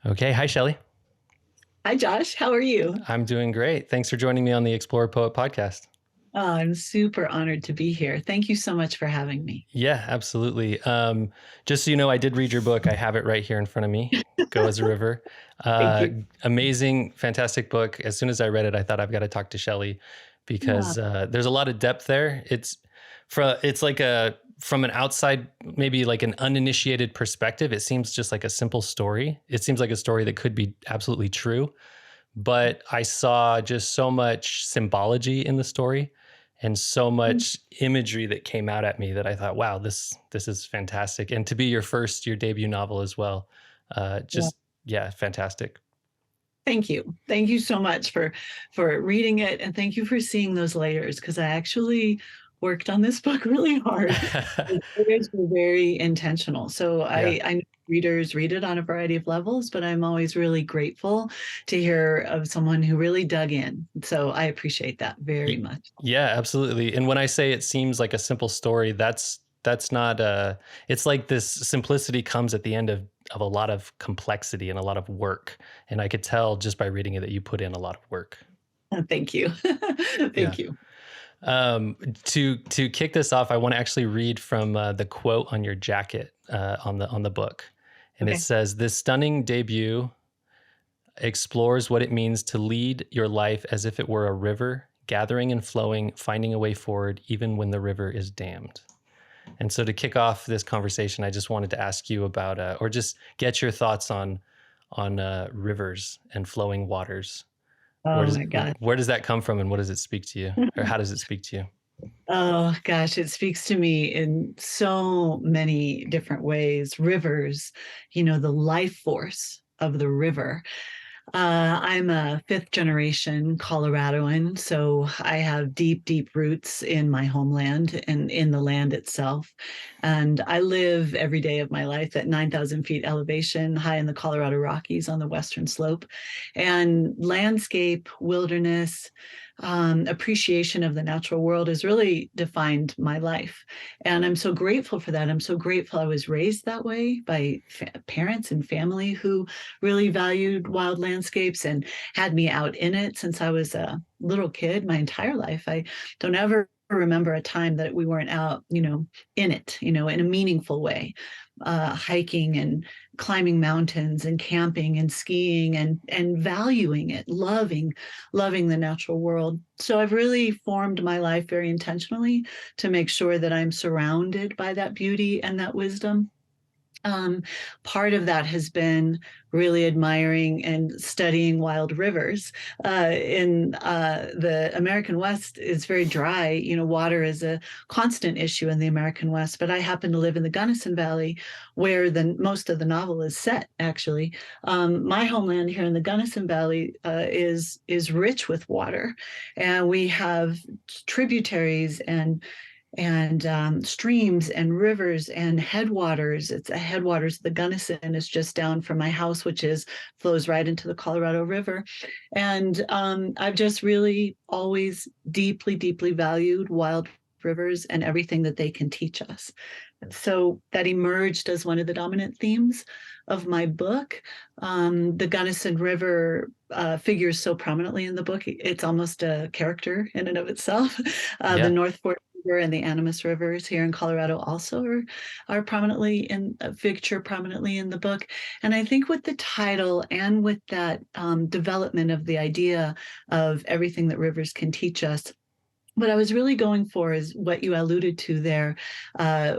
Okay. Hi, Shelley. Hi, Josh. How are you? I'm doing great. Thanks for joining me on the Explorer Poet podcast. Oh, I'm super honored to be here. Thank you so much for having me. Yeah, absolutely. Just so you know, I did read your book. I have it right here in front of me. Go as a River. Thank you. Amazing, fantastic book. As soon as I read it, I thought I've got to talk to Shelley Yeah. because there's a lot of depth there. It's like from an outside, maybe like an uninitiated perspective. It seems just like a simple story. It seems like a story that could be absolutely true, but I saw just so much symbology in the story and so much imagery that came out at me that I thought, wow, this is fantastic. And to be your debut novel as well, Yeah. just yeah, fantastic. Thank you. Thank you so much for reading it, and thank you for seeing those layers because I actually worked on this book really hard. The layers were very intentional. So Yeah. I know readers read it on a variety of levels, but I'm always really grateful to hear of someone who really dug in. So I appreciate that very much. Yeah, absolutely. And when I say it seems like a simple story, that's not it's like this simplicity comes at the end of a lot of complexity and a lot of work. And I could tell just by reading it that you put in a lot of work. Thank you. Yeah. Thank you. To kick this off, I want to actually read from the quote on your jacket on the book, and it Okay. says, "This stunning debut explores what it means to lead your life as if it were a river, gathering and flowing, finding a way forward, even when the river is dammed." And so, to kick off this conversation, I just wanted to ask you about, or just get your thoughts on rivers and flowing waters. Oh my God. Where does that come from, and what does it speak to you, or how does it speak to you? Oh gosh, it speaks to me in so many different ways. Rivers, the life force of the river. I'm a fifth generation Coloradoan, so I have deep, deep roots in my homeland and in the land itself. And I live every day of my life at 9,000 feet elevation, high in the Colorado Rockies on the western slope. And landscape, wilderness, appreciation of the natural world has really defined my life. And I'm so grateful for that. I'm so grateful I was raised that way by parents and family who really valued wild landscapes and had me out in it since I was a little kid my entire life. I don't ever remember a time that we weren't out, in it, in a meaningful way, hiking and climbing mountains and camping and skiing and valuing it, loving the natural world. So I've really formed my life very intentionally to make sure that I'm surrounded by that beauty and that wisdom. um, Part of that has been really admiring and studying wild rivers. In the American West is very dry. Water is a constant issue in the American West. But I happen to live in the Gunnison Valley, where the most of the novel is set. Actually, my homeland here in the Gunnison Valley is rich with water, and we have tributaries and streams and rivers and headwaters. It's a headwaters. The Gunnison is just down from my house, which is flows right into the Colorado River. And I've just really always deeply, deeply valued wild rivers and everything that they can teach us. So that emerged as one of the dominant themes of my book. The Gunnison River figures so prominently in the book. It's almost a character in and of itself. The Yeah. North Fork River and the Animas Rivers here in Colorado also are prominently in feature prominently in the book. And I think with the title and with that development of the idea of everything that rivers can teach us, what I was really going for is what you alluded to there.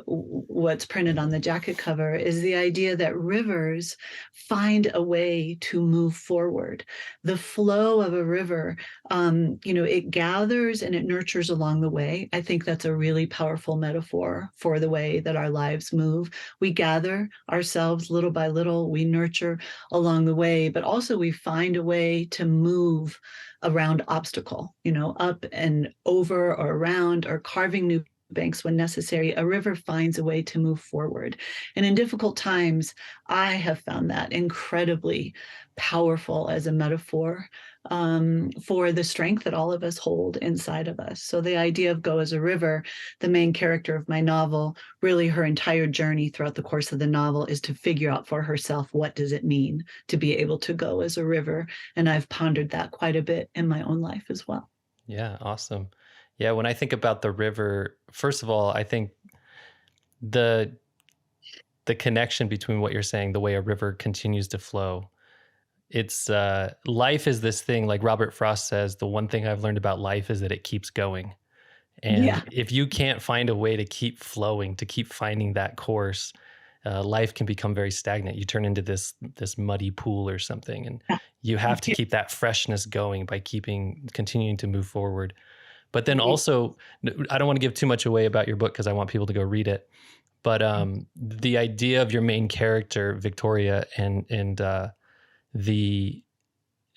What's printed on the jacket cover is the idea that rivers find a way to move forward. The flow of a river, it gathers and it nurtures along the way. I think that's a really powerful metaphor for the way that our lives move. We gather ourselves little by little, we nurture along the way, but also we find a way to move around obstacle, up and over or around or carving new banks when necessary. A river finds a way to move forward. And in difficult times, I have found that incredibly powerful as a metaphor for the strength that all of us hold inside of us. So the idea of go as a river, the main character of my novel, really her entire journey throughout the course of the novel is to figure out for herself, what does it mean to be able to go as a river? And I've pondered that quite a bit in my own life as well. Yeah, awesome. Yeah, when I think about the river, first of all, I think the the connection between what you're saying, the way a river continues to flow, it's life is this thing, like Robert Frost says, the one thing I've learned about life is that it keeps going. And Yeah. if you can't find a way to keep flowing, to keep finding that course, life can become very stagnant. You turn into this muddy pool or something, and you have to keep that freshness going by continuing to move forward. But then also, I don't want to give too much away about your book because I want people to go read it. But the idea of your main character, Victoria, and the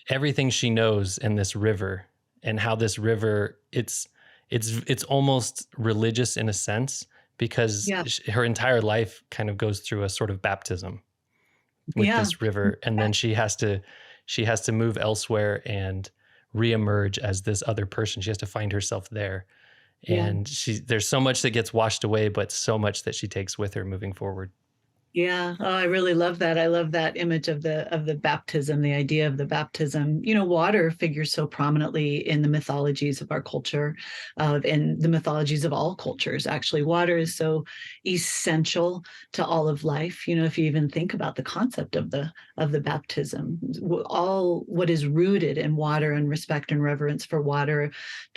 everything she knows in this river, and how this river, it's almost religious in a sense, because Yeah. her entire life kind of goes through a sort of baptism with Yeah. this river, and then she has to move elsewhere and reemerge as this other person. She has to find herself there, Yeah. and there's so much that gets washed away, but so much that she takes with her moving forward. Yeah. Oh, I really love that. I love that image of the baptism, the idea of the baptism. Water figures so prominently in the mythologies of our culture, in the mythologies of all cultures. Actually, water is so essential to all of life. If you even think about the concept of the baptism, all what is rooted in water and respect and reverence for water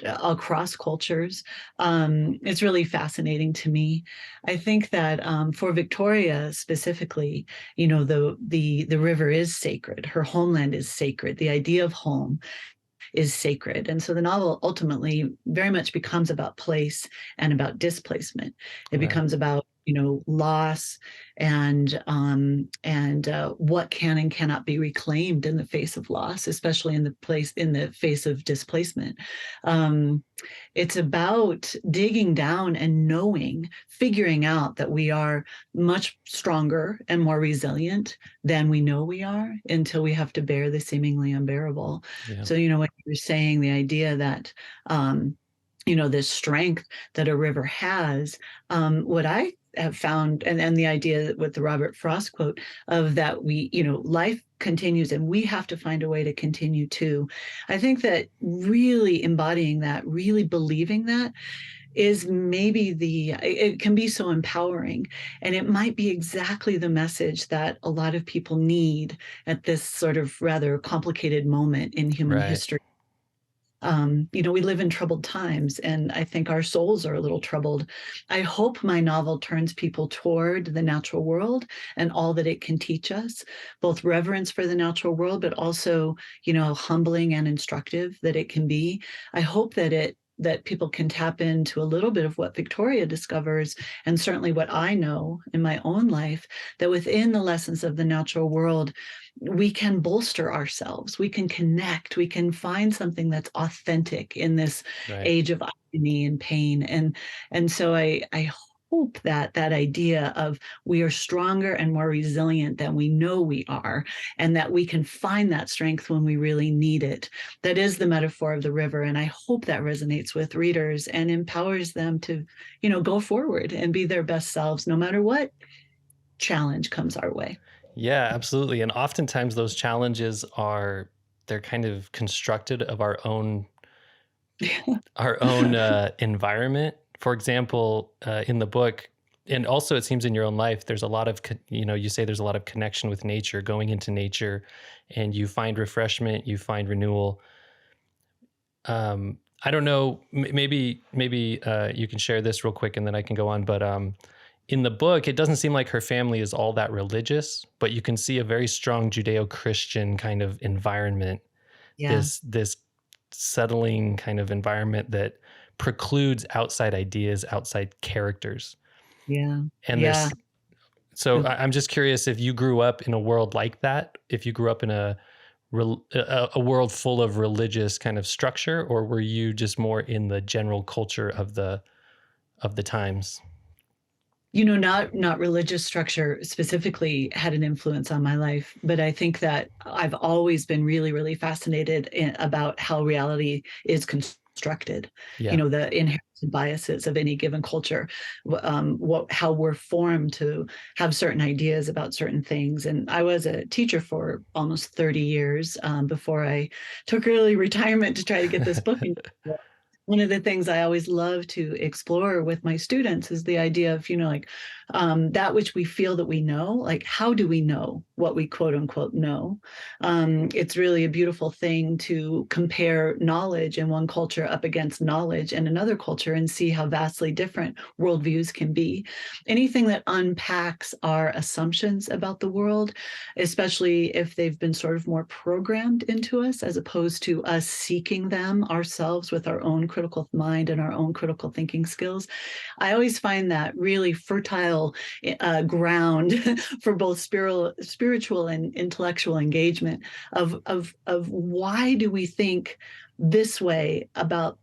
across cultures. It's really fascinating to me. I think that for Victoria specifically, the river is sacred. Her homeland is sacred. The idea of home is sacred. And so the novel ultimately very much becomes about place and about displacement. It Right. becomes about loss and what can and cannot be reclaimed in the face of loss, especially in the face of displacement. Um, it's about digging down and figuring out that we are much stronger and more resilient than we know we are until we have to bear the seemingly unbearable. Yeah. So, when you're saying the idea that, this strength that a river has, what I have found, and the idea with the Robert Frost quote of that life continues and we have to find a way to continue too. I think that really embodying that, really believing that is maybe it can be so empowering, and it might be exactly the message that a lot of people need at this sort of rather complicated moment in human Right. history. We live in troubled times, and I think our souls are a little troubled. I hope my novel turns people toward the natural world and all that it can teach us, both reverence for the natural world, but also, humbling and instructive that it can be. I hope that people can tap into a little bit of what Victoria discovers, and certainly what I know in my own life, that within the lessons of the natural world, we can bolster ourselves, we can connect, we can find something that's authentic in this Right. age of agony and pain. And so I hope that idea of we are stronger and more resilient than we know we are, and that we can find that strength when we really need it. That is the metaphor of the river. And I hope that resonates with readers and empowers them to, go forward and be their best selves, no matter what challenge comes our way. Yeah, absolutely. And oftentimes those challenges they're kind of constructed of our own environment. For example, in the book, and also it seems in your own life, there's a lot of you say there's a lot of connection with nature, going into nature, and you find refreshment, you find renewal. I don't know, maybe you can share this real quick, and then I can go on. But in the book, it doesn't seem like her family is all that religious, but you can see a very strong Judeo-Christian kind of environment, Yeah. this settling kind of environment that precludes outside ideas, outside characters. Yeah. And Yeah. I'm just curious if you grew up in a world like that, if you grew up in a world full of religious kind of structure, or were you just more in the general culture of the times? Not religious structure specifically had an influence on my life, but I think that I've always been really, really fascinated about how reality is constructed. Yeah. The inherent biases of any given culture, how we're formed to have certain ideas about certain things. And I was a teacher for almost 30 years before I took early retirement to try to get this book. One of the things I always love to explore with my students is the idea of, that which we feel that we know, like, how do we know what we quote unquote know? It's really a beautiful thing to compare knowledge in one culture up against knowledge in another culture and see how vastly different worldviews can be. Anything that unpacks our assumptions about the world, especially if they've been sort of more programmed into us, as opposed to us seeking them ourselves with our own critical mind and our own critical thinking skills. I always find that really fertile ground for both spiritual and intellectual engagement of why do we think this way about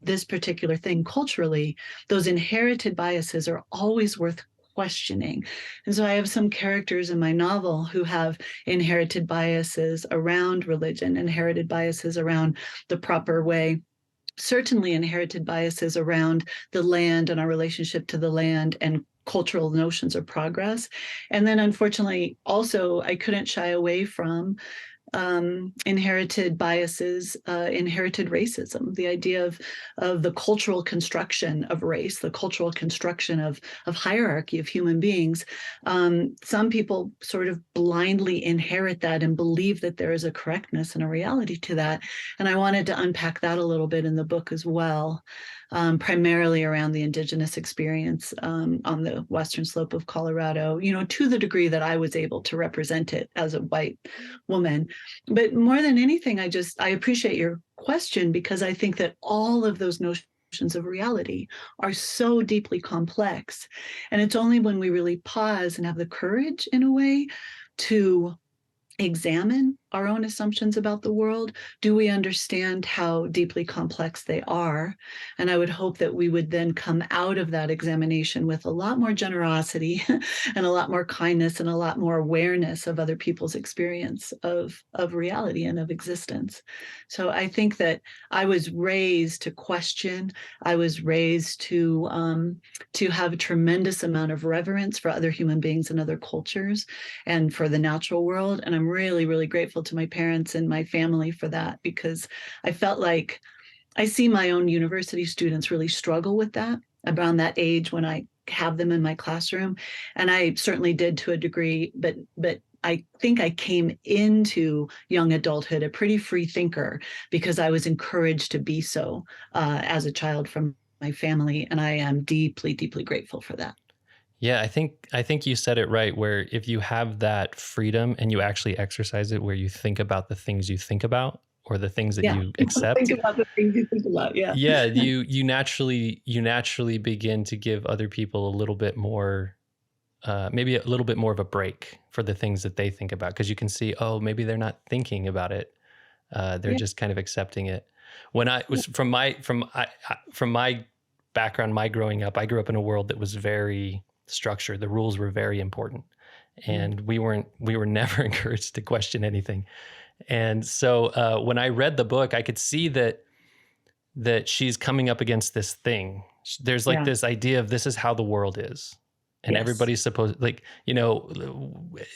this particular thing culturally. Those inherited biases are always worth questioning. And so I have some characters in my novel who have inherited biases around religion, inherited biases around the proper way, certainly inherited biases around the land and our relationship to the land and cultural notions of progress. And then unfortunately, also, I couldn't shy away from inherited biases, inherited racism, the idea of the cultural construction of race, the cultural construction of hierarchy of human beings. Some people sort of blindly inherit that and believe that there is a correctness and a reality to that. And I wanted to unpack that a little bit in the book as well. Primarily around the indigenous experience on the western slope of Colorado, to the degree that I was able to represent it as a white woman. But more than anything, I appreciate your question, because I think that all of those notions of reality are so deeply complex. And it's only when we really pause and have the courage, in a way, to examine our own assumptions about the world, do we understand how deeply complex they are. And I would hope that we would then come out of that examination with a lot more generosity and a lot more kindness and a lot more awareness of other people's experience of reality and of existence. So I think that I was raised to question. I was raised to have a tremendous amount of reverence for other human beings and other cultures and for the natural world. And I'm really, really grateful to my parents and my family for that, because I felt like I see my own university students really struggle with that around that age when I have them in my classroom. And I certainly did to a degree, but I think I came into young adulthood a pretty free thinker because I was encouraged to be so as a child from my family. And I am deeply, deeply grateful for that. Yeah, I think you said it right, where if you have that freedom and you actually exercise it, where you think about the things you think about or the things that Yeah. you accept. Think about the things you think about. Yeah. Yeah, you naturally begin to give other people a little bit more, maybe a little bit more of a break for the things that they think about, because you can see, oh, maybe they're not thinking about it. They're Yeah. just kind of accepting it. When I was from my background, my growing up, I grew up in a world that was very structured. The rules were very important, and we were never encouraged to question anything. And so when I read the book, I could see that she's coming up against this thing. There's like this idea of this is how the world is. And everybody's supposed, like,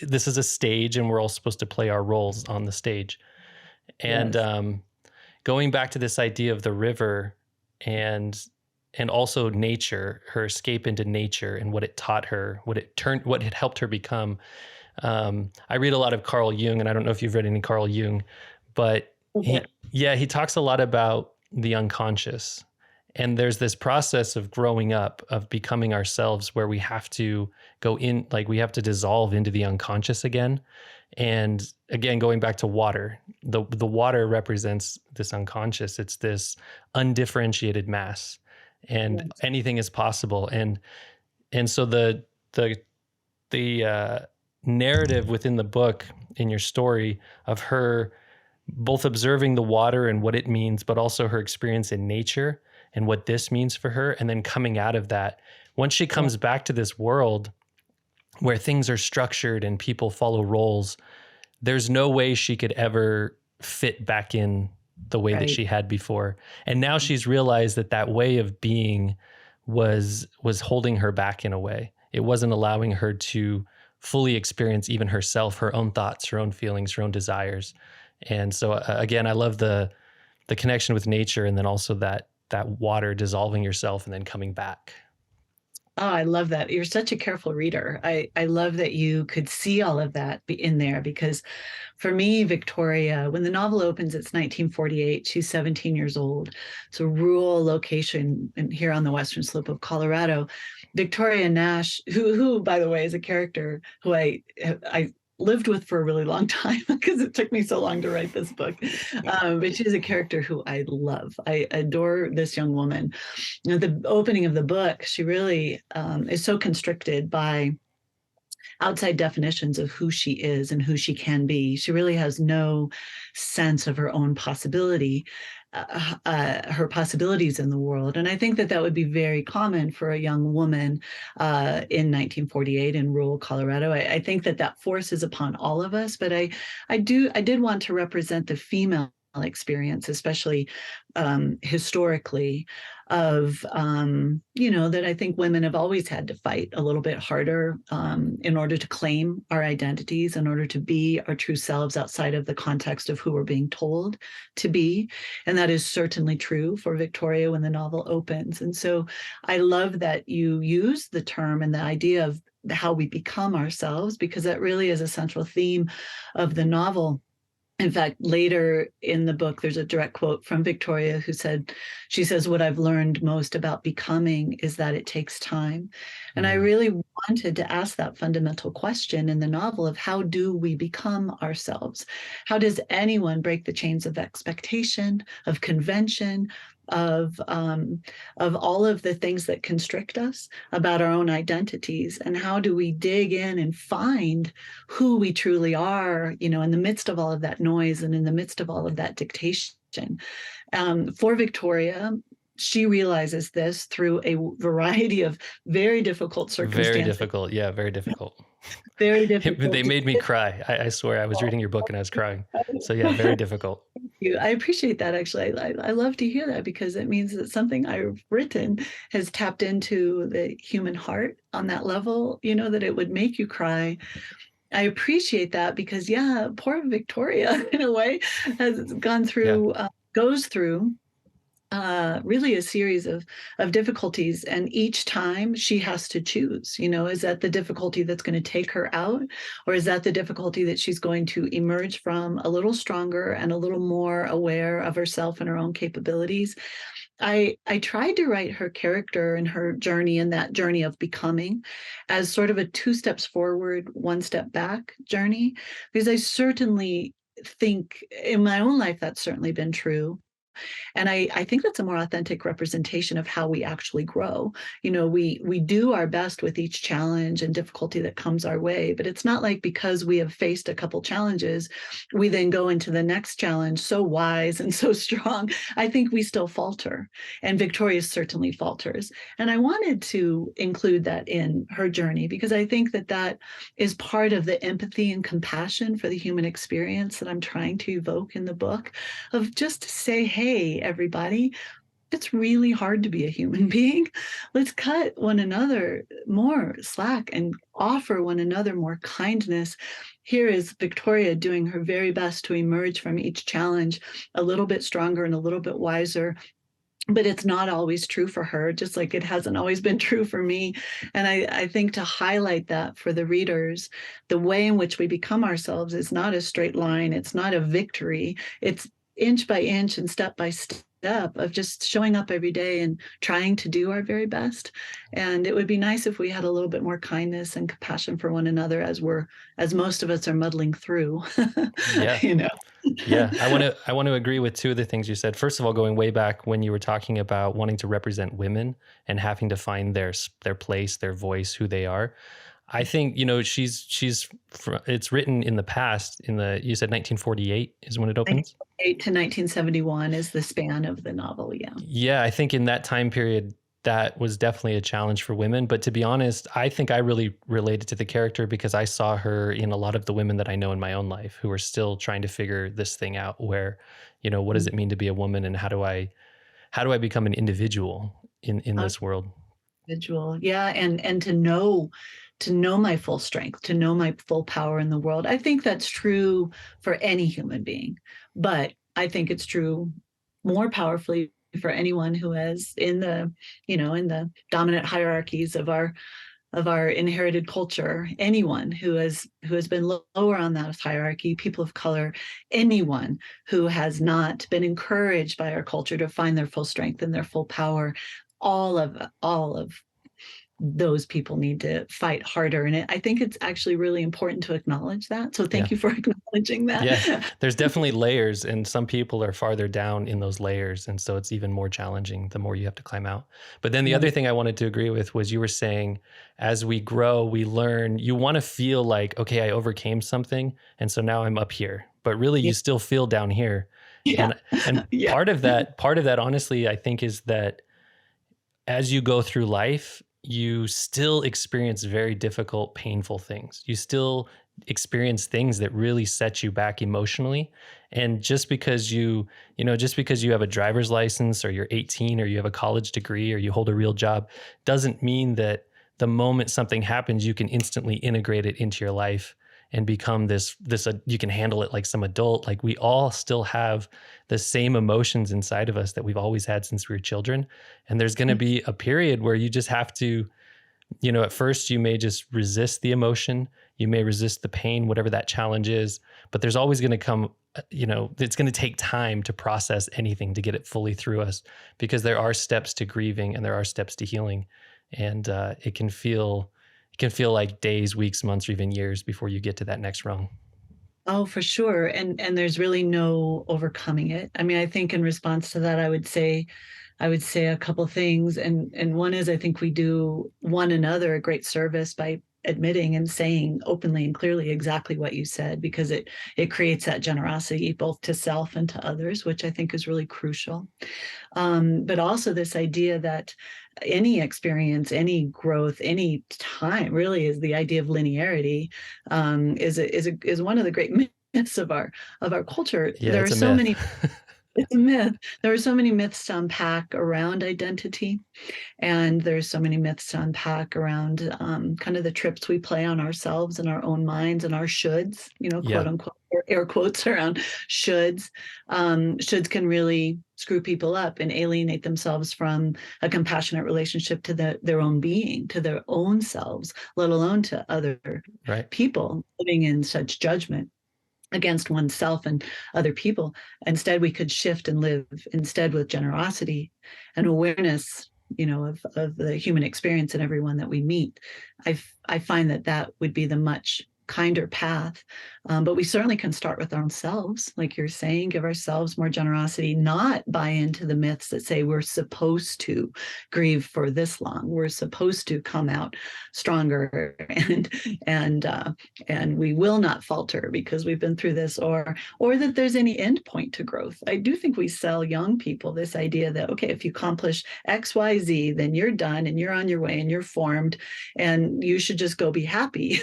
this is a stage and we're all supposed to play our roles on the stage. And going back to this idea of the river and also nature, her escape into nature and what it taught her, what it helped her become. I read a lot of Carl Jung, and I don't know if you've read any Carl Jung, but he talks a lot about the unconscious. And there's this process of growing up, of becoming ourselves, where we have to go in, like we have to dissolve into the unconscious again. And again, going back to water, the water represents this unconscious. It's this undifferentiated mass, and anything is possible. And so the narrative within the book, in your story, of her both observing the water and what it means, but also her experience in nature and what this means for her. And then coming out of that, once she comes back to this world where things are structured and people follow roles, there's no way she could ever fit back in the way that she had before. And now she's realized that that way of being was holding her back in a way. It wasn't allowing her to fully experience even herself, her own thoughts, her own feelings, her own desires. And so again, I love the connection with nature, and then also that water dissolving yourself and then coming back. Oh, I love that. You're such a careful reader. I love that you could see all of that in there, because for me, Victoria, when the novel opens, it's 1948. She's 17 years old. It's a rural location here on the western slope of Colorado. Victoria Nash, who by the way, is a character who I lived with for a really long time because it took me so long to write this book. But she's a character who I love. I adore this young woman. At the opening of the book, she really is so constricted by outside definitions of who she is and who she can be. She really has no sense of her own possibility, her possibilities in the world. And I think that would be very common for a young woman in 1948 in rural Colorado. I think that force is upon all of us, but I did want to represent the female experience, especially historically, of that I think women have always had to fight a little bit harder in order to claim our identities, in order to be our true selves outside of the context of who we're being told to be. And that is certainly true for Victoria when the novel opens. And so I love that you use the term and the idea of how we become ourselves, because that really is a central theme of the novel. In fact, later in the book, there's a direct quote from Victoria she says, what I've learned most about becoming is that it takes time. And I really wanted to ask that fundamental question in the novel of how do we become ourselves? How does anyone break the chains of expectation, of convention, of all of the things that constrict us about our own identities, and how do we dig in and find who we truly are, in the midst of all of that noise and in the midst of all of that dictation. For Victoria, she realizes this through a variety of very difficult circumstances. Very difficult. Yeah, very difficult. Very difficult. They made me cry. I swear, I was reading your book and I was crying. So yeah, very difficult. Thank you. I appreciate that, actually. I love to hear that, because it means that something I've written has tapped into the human heart on that level, that it would make you cry. I appreciate that, because poor Victoria, in a way, has goes through really a series of difficulties. And each time she has to choose, is that the difficulty that's going to take her out? Or is that the difficulty that she's going to emerge from a little stronger and a little more aware of herself and her own capabilities? I tried to write her character and her journey, and that journey of becoming, as sort of a 2 steps forward, 1 step back journey, because I certainly think in my own life that's certainly been true. And I think that's a more authentic representation of how we actually grow. We do our best with each challenge and difficulty that comes our way, but it's not like because we have faced a couple challenges, we then go into the next challenge so wise and so strong. I think we still falter, and Victoria certainly falters. And I wanted to include that in her journey, because I think that is part of the empathy and compassion for the human experience that I'm trying to evoke in the book, of just to say, hey, everybody, it's really hard to be a human being. Let's cut one another more slack and offer one another more kindness. Here is Victoria doing her very best to emerge from each challenge a little bit stronger and a little bit wiser. But it's not always true for her, just like it hasn't always been true for me. And I think to highlight that for the readers, the way in which we become ourselves is not a straight line. It's not a victory. It's inch by inch and step by step of just showing up every day and trying to do our very best. And it would be nice if we had a little bit more kindness and compassion for one another as most of us are muddling through. Yeah. Yeah. I want to agree with 2 of the things you said. First of all, going way back when you were talking about wanting to represent women and having to find their place, their voice, who they are. I think, it's written in the past, you said 1948 is when it opens? to 1971 is the span of the novel. Yeah. Yeah, I think in that time period, that was definitely a challenge for women. But to be honest, I think I really related to the character because I saw her in a lot of the women that I know in my own life who are still trying to figure this thing out where, what does it mean to be a woman and how do I become an individual in Uh, this world? Individual. Yeah. And to know my full strength, to know my full power in the world. I think that's true for any human being, but I think it's true more powerfully for anyone who is in the, in the dominant hierarchies of our inherited culture. Anyone who has been lower on that hierarchy, people of color, anyone who has not been encouraged by our culture to find their full strength and their full power, all of those people need to fight harder. And I think it's actually really important to acknowledge that. So Yeah. thank you for acknowledging Yeah. that. There's definitely layers, and some people are farther down in those layers. And so it's even more challenging the more you have to climb out. But then the other thing I wanted to agree with was you were saying, as we grow, we learn, you want to feel like, okay, I overcame something. And so now I'm up here. But really, Yeah. you still feel down here. Yeah. And Yeah. part of that, honestly, I think is that as you go through life, you still experience very difficult, painful things. You still experience things that really set you back emotionally. And just because you have a driver's license or you're 18 or you have a college degree or you hold a real job doesn't mean that the moment something happens, you can instantly integrate it into your life and become this you can handle it like some adult. Like we all still have the same emotions inside of us that we've always had since we were children. And there's going to be a period where you just have to, at first you may just resist the emotion, you may resist the pain, whatever that challenge is, but there's always going to come, it's going to take time to process anything to get it fully through us because there are steps to grieving and there are steps to healing. And it can feel like days, weeks, months, or even years before you get to that next rung. Oh, for sure. And there's really no overcoming it. I mean, I think in response to that, I would say a couple things. And one is I think we do one another a great service by admitting and saying openly and clearly exactly what you said, because it creates that generosity both to self and to others, which I think is really crucial. But also this idea that any experience, any growth, any time really is the idea of linearity, is one of the great myths of our culture. Yeah, There are it's a so myth. many. It's a myth. There are so many myths to unpack around identity, and there's so many myths to unpack around kind of the trips we play on ourselves and our own minds and our shoulds, Yeah. quote unquote, or air quotes around shoulds. Shoulds can really screw people up and alienate themselves from a compassionate relationship to their own being, to their own selves, let alone to other Right. people living in such judgment against oneself and other people. Instead, we could shift and live instead with generosity and awareness, of the human experience in everyone that we meet. I find that would be the much kinder path. But we certainly can start with ourselves, like you're saying, give ourselves more generosity, not buy into the myths that say we're supposed to grieve for this long, we're supposed to come out stronger, and we will not falter because we've been through this, or that there's any end point to growth. I do think we sell young people this idea that, okay, if you accomplish XYZ, then you're done and you're on your way and you're formed and you should just go be happy.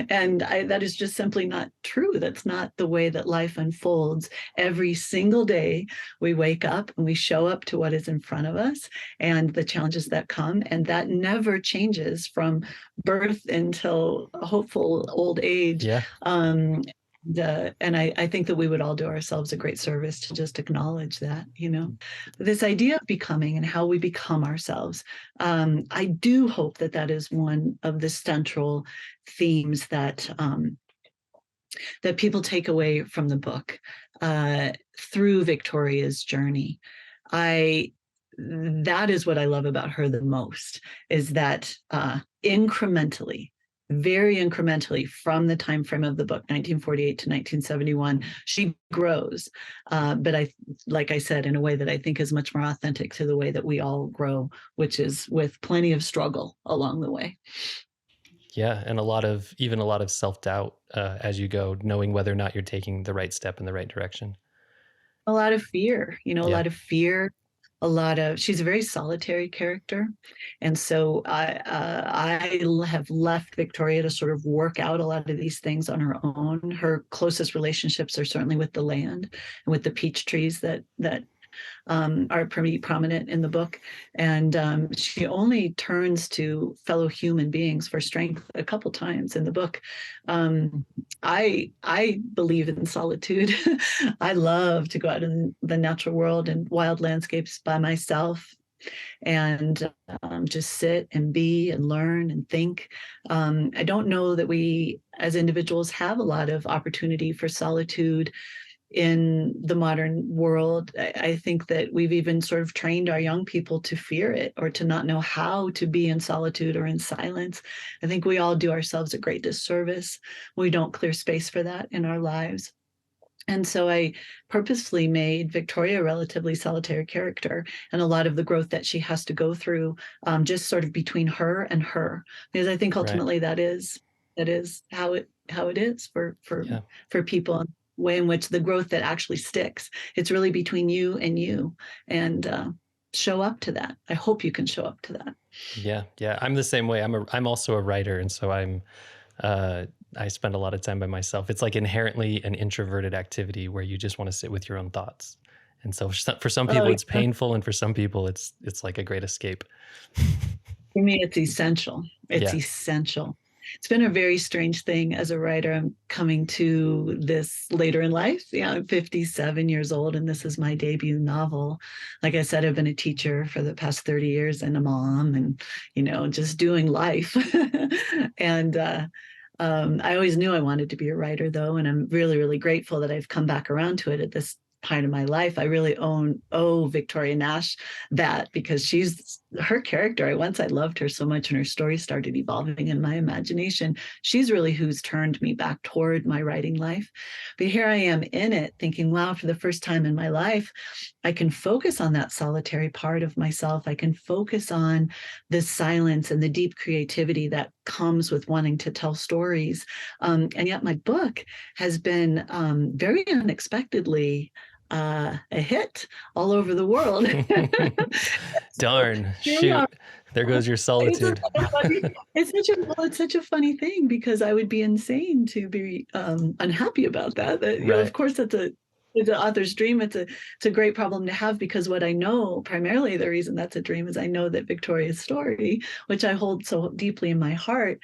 And that is just simply not true. That's not the way that life unfolds. Every single day we wake up and we show up to what is in front of us and the challenges that come, and that never changes from birth until a hopeful old age. Yeah. And I think that we would all do ourselves a great service to just acknowledge that, this idea of becoming and how we become ourselves. I do hope that is one of the central themes that people take away from the book through Victoria's journey. That is what I love about her the most, is that incrementally, very incrementally, from the time frame of the book, 1948 to 1971, she grows. But like I said, in a way that I think is much more authentic to the way that we all grow, which is with plenty of struggle along the way. Yeah. And a lot of self-doubt as you go, knowing whether or not you're taking the right step in the right direction. a lot of fear, a Yeah. lot of fear, she's a very solitary character. And so I have left Victoria to sort of work out a lot of these things on her own. Her closest relationships are certainly with the land and with the peach trees that are pretty prominent in the book. And she only turns to fellow human beings for strength a couple times in the book. I believe in solitude. I love to go out in the natural world and wild landscapes by myself and just sit and be and learn and think. I don't know that we as individuals have a lot of opportunity for solitude in the modern world. I think that we've even sort of trained our young people to fear it or to not know how to be in solitude or in silence. I think we all do ourselves a great disservice. We don't clear space for that in our lives. And so I purposely made Victoria a relatively solitary character, and a lot of the growth that she has to go through just sort of between her and her, because I think Right. ultimately that is how it is Yeah. for people, way in which the growth that actually sticks. It's really between you and you, and show up to that. I hope you can show up to that. Yeah. Yeah. I'm the same way. I'm also a writer. And so I spend a lot of time by myself. It's like inherently an introverted activity where you just want to sit with your own thoughts. And so for some Oh, people it's yeah. painful, and for some people it's like a great escape. For me, it's essential. It's Yeah. essential. It's been a very strange thing as a writer. I'm coming to this later in life. Yeah, I'm 57 years old, and this is my debut novel. Like I said, I've been a teacher for the past 30 years and a mom, and, just doing life. and I always knew I wanted to be a writer, though, and I'm really, really grateful that I've come back around to it at this point of my life. I really owe Victoria Nash that, because she's her character. I loved her so much, and her story started evolving in my imagination. She's really who's turned me back toward my writing life. But here I am in it thinking, wow, for the first time in my life, I can focus on that solitary part of myself. I can focus on the silence and the deep creativity that comes with wanting to tell stories. And yet my book has been very unexpectedly a hit all over the world. So Darn. here we are. Shoot. There goes your It's solitude. it's such a funny thing, because I would be insane to be unhappy about that. Of Right. course, it's an author's dream. It's a great problem to have, because what I know, primarily the reason that's a dream, is I know that Victoria's story, which I hold so deeply in my heart,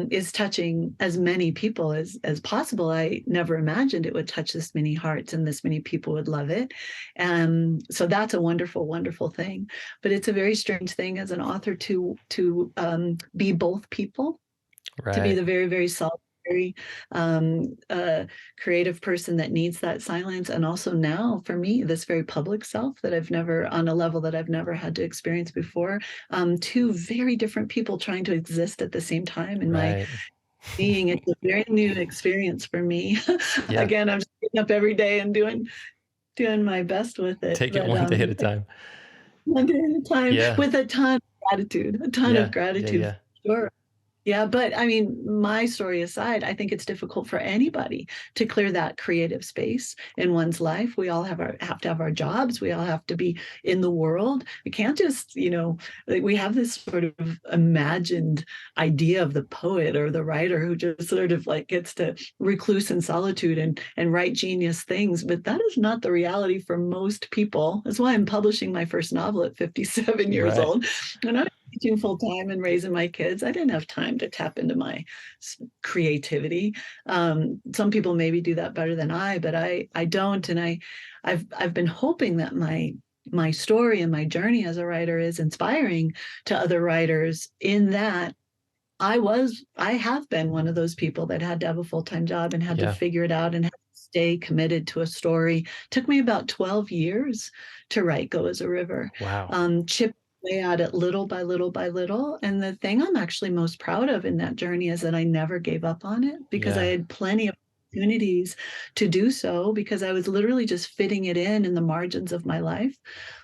is touching as many people as possible. I never imagined it would touch this many hearts and this many people would love it. And so that's a wonderful, wonderful thing. But it's a very strange thing as an author to be both people, to be Right. the very, very solitary, creative person that needs that silence, and also now for me, this very public self that I've never, on a level that I've never had to experience before. Two very different people trying to exist at the same time in my Right. being. It's a very new experience for me. Yeah. Again, I'm just getting up every day and doing my best with it. Take it But one day at a time. one day at a time, Yeah. with a ton of gratitude, Yeah. Yeah. Yeah. for sure. Yeah, but I mean, my story aside, I think it's difficult for anybody to clear that creative space in one's life. We all have to have our jobs. We all have to be in the world. We can't just, like, we have this sort of imagined idea of the poet or the writer who just sort of like gets to recluse in solitude and write genius things. But that is not the reality for most people. That's why I'm publishing my first novel at 57 years Right. old. And I'm teaching full time and raising my kids. I didn't have time to tap into my creativity. Some people maybe do that better than I, but I don't. And I've been hoping that my story and my journey as a writer is inspiring to other writers, in that I have been one of those people that had to have a full-time job and had to Yeah. figure it out and had to stay committed to a story. It took me about 12 years to write Go as a River. Wow. Chip away at it little by little by little. And the thing I'm actually most proud of in that journey is that I never gave up on it, because I Yeah. had plenty of opportunities to do so, because I was literally just fitting it in the margins of my life.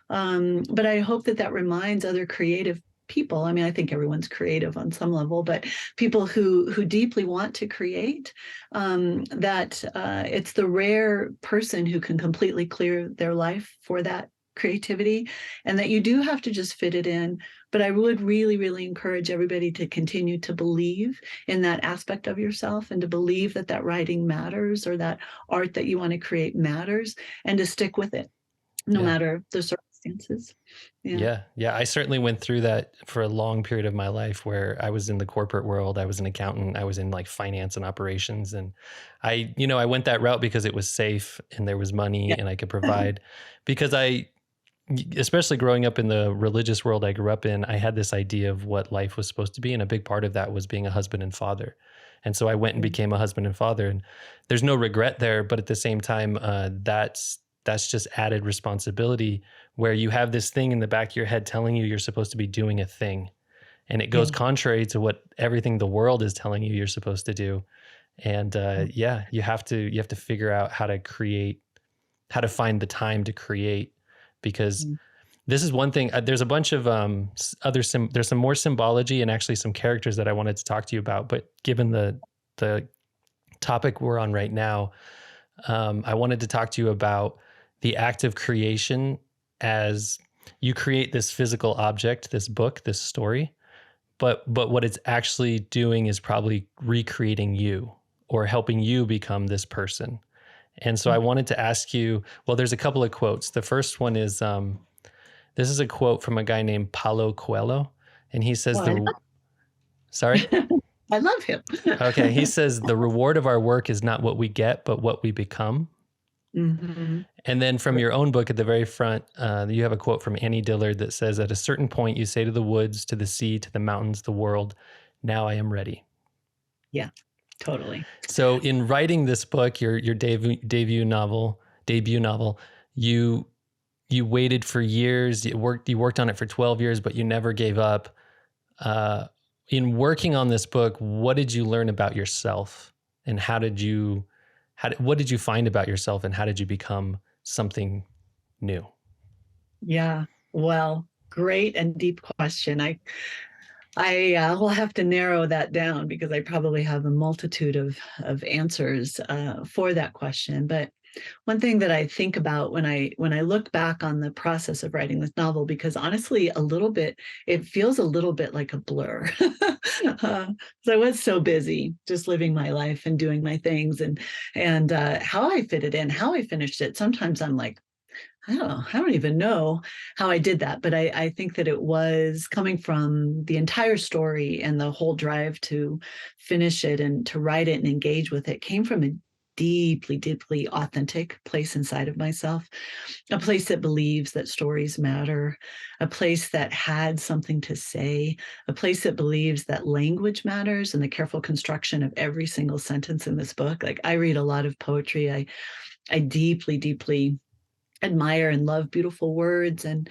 But I hope that reminds other creative people. I mean, I think everyone's creative on some level, but people who deeply want to create, that it's the rare person who can completely clear their life for that creativity, and that you do have to just fit it in. But I would really, really encourage everybody to continue to believe in that aspect of yourself, and to believe that that writing matters, or that art that you want to create matters, and to stick with it no Yeah. matter the circumstances. Yeah. Yeah. Yeah. I certainly went through that for a long period of my life where I was in the corporate world. I was an accountant. I was in like finance and operations. And I went that route because it was safe and there was money Yeah. and I could provide. Because especially growing up in the religious world I grew up in, I had this idea of what life was supposed to be. And a big part of that was being a husband and father. And so I went and became a husband and father. And there's no regret there. But at the same time, that's just added responsibility, where you have this thing in the back of your head telling you you're supposed to be doing a thing. And it goes Yeah. contrary to what everything the world is telling you you're supposed to do. And you have to figure out how to create, how to find the time to create, because this is one thing. There's a bunch of there's some more symbology and actually some characters that I wanted to talk to you about. But given the topic we're on right now, I wanted to talk to you about the act of creation, as you create this physical object, this book, this story, but what it's actually doing is probably recreating you or helping you become this person. And so I wanted to ask you, well, there's a couple of quotes. The first one is, this is a quote from a guy named Paulo Coelho. And he says, sorry? I love him. Okay. He says, the reward of our work is not what we get, but what we become. Mm-hmm. And then from your own book at the very front, you have a quote from Annie Dillard that says, at a certain point, you say to the woods, to the sea, to the mountains, the world, now I am ready. Yeah, totally. So in writing this book, your debut novel, you waited for years. You worked on it for 12 years, but you never gave up. In working on this book, what did you learn about yourself, and what did you find about yourself, and how did you become something new? Yeah. Well, great and deep question. I will have to narrow that down, because I probably have a multitude of answers for that question. But one thing that I think about when I look back on the process of writing this novel, because honestly, it feels a little bit like a blur. So I was so busy just living my life and doing my things, and how I fit it in, how I finished it. Sometimes I'm like, I don't even know how I did that, but I think that it was coming from the entire story, and the whole drive to finish it and to write it and engage with it came from a deeply, deeply authentic place inside of myself, a place that believes that stories matter, a place that had something to say, a place that believes that language matters, and the careful construction of every single sentence in this book. Like, I read a lot of poetry. I deeply, deeply admire and love beautiful words and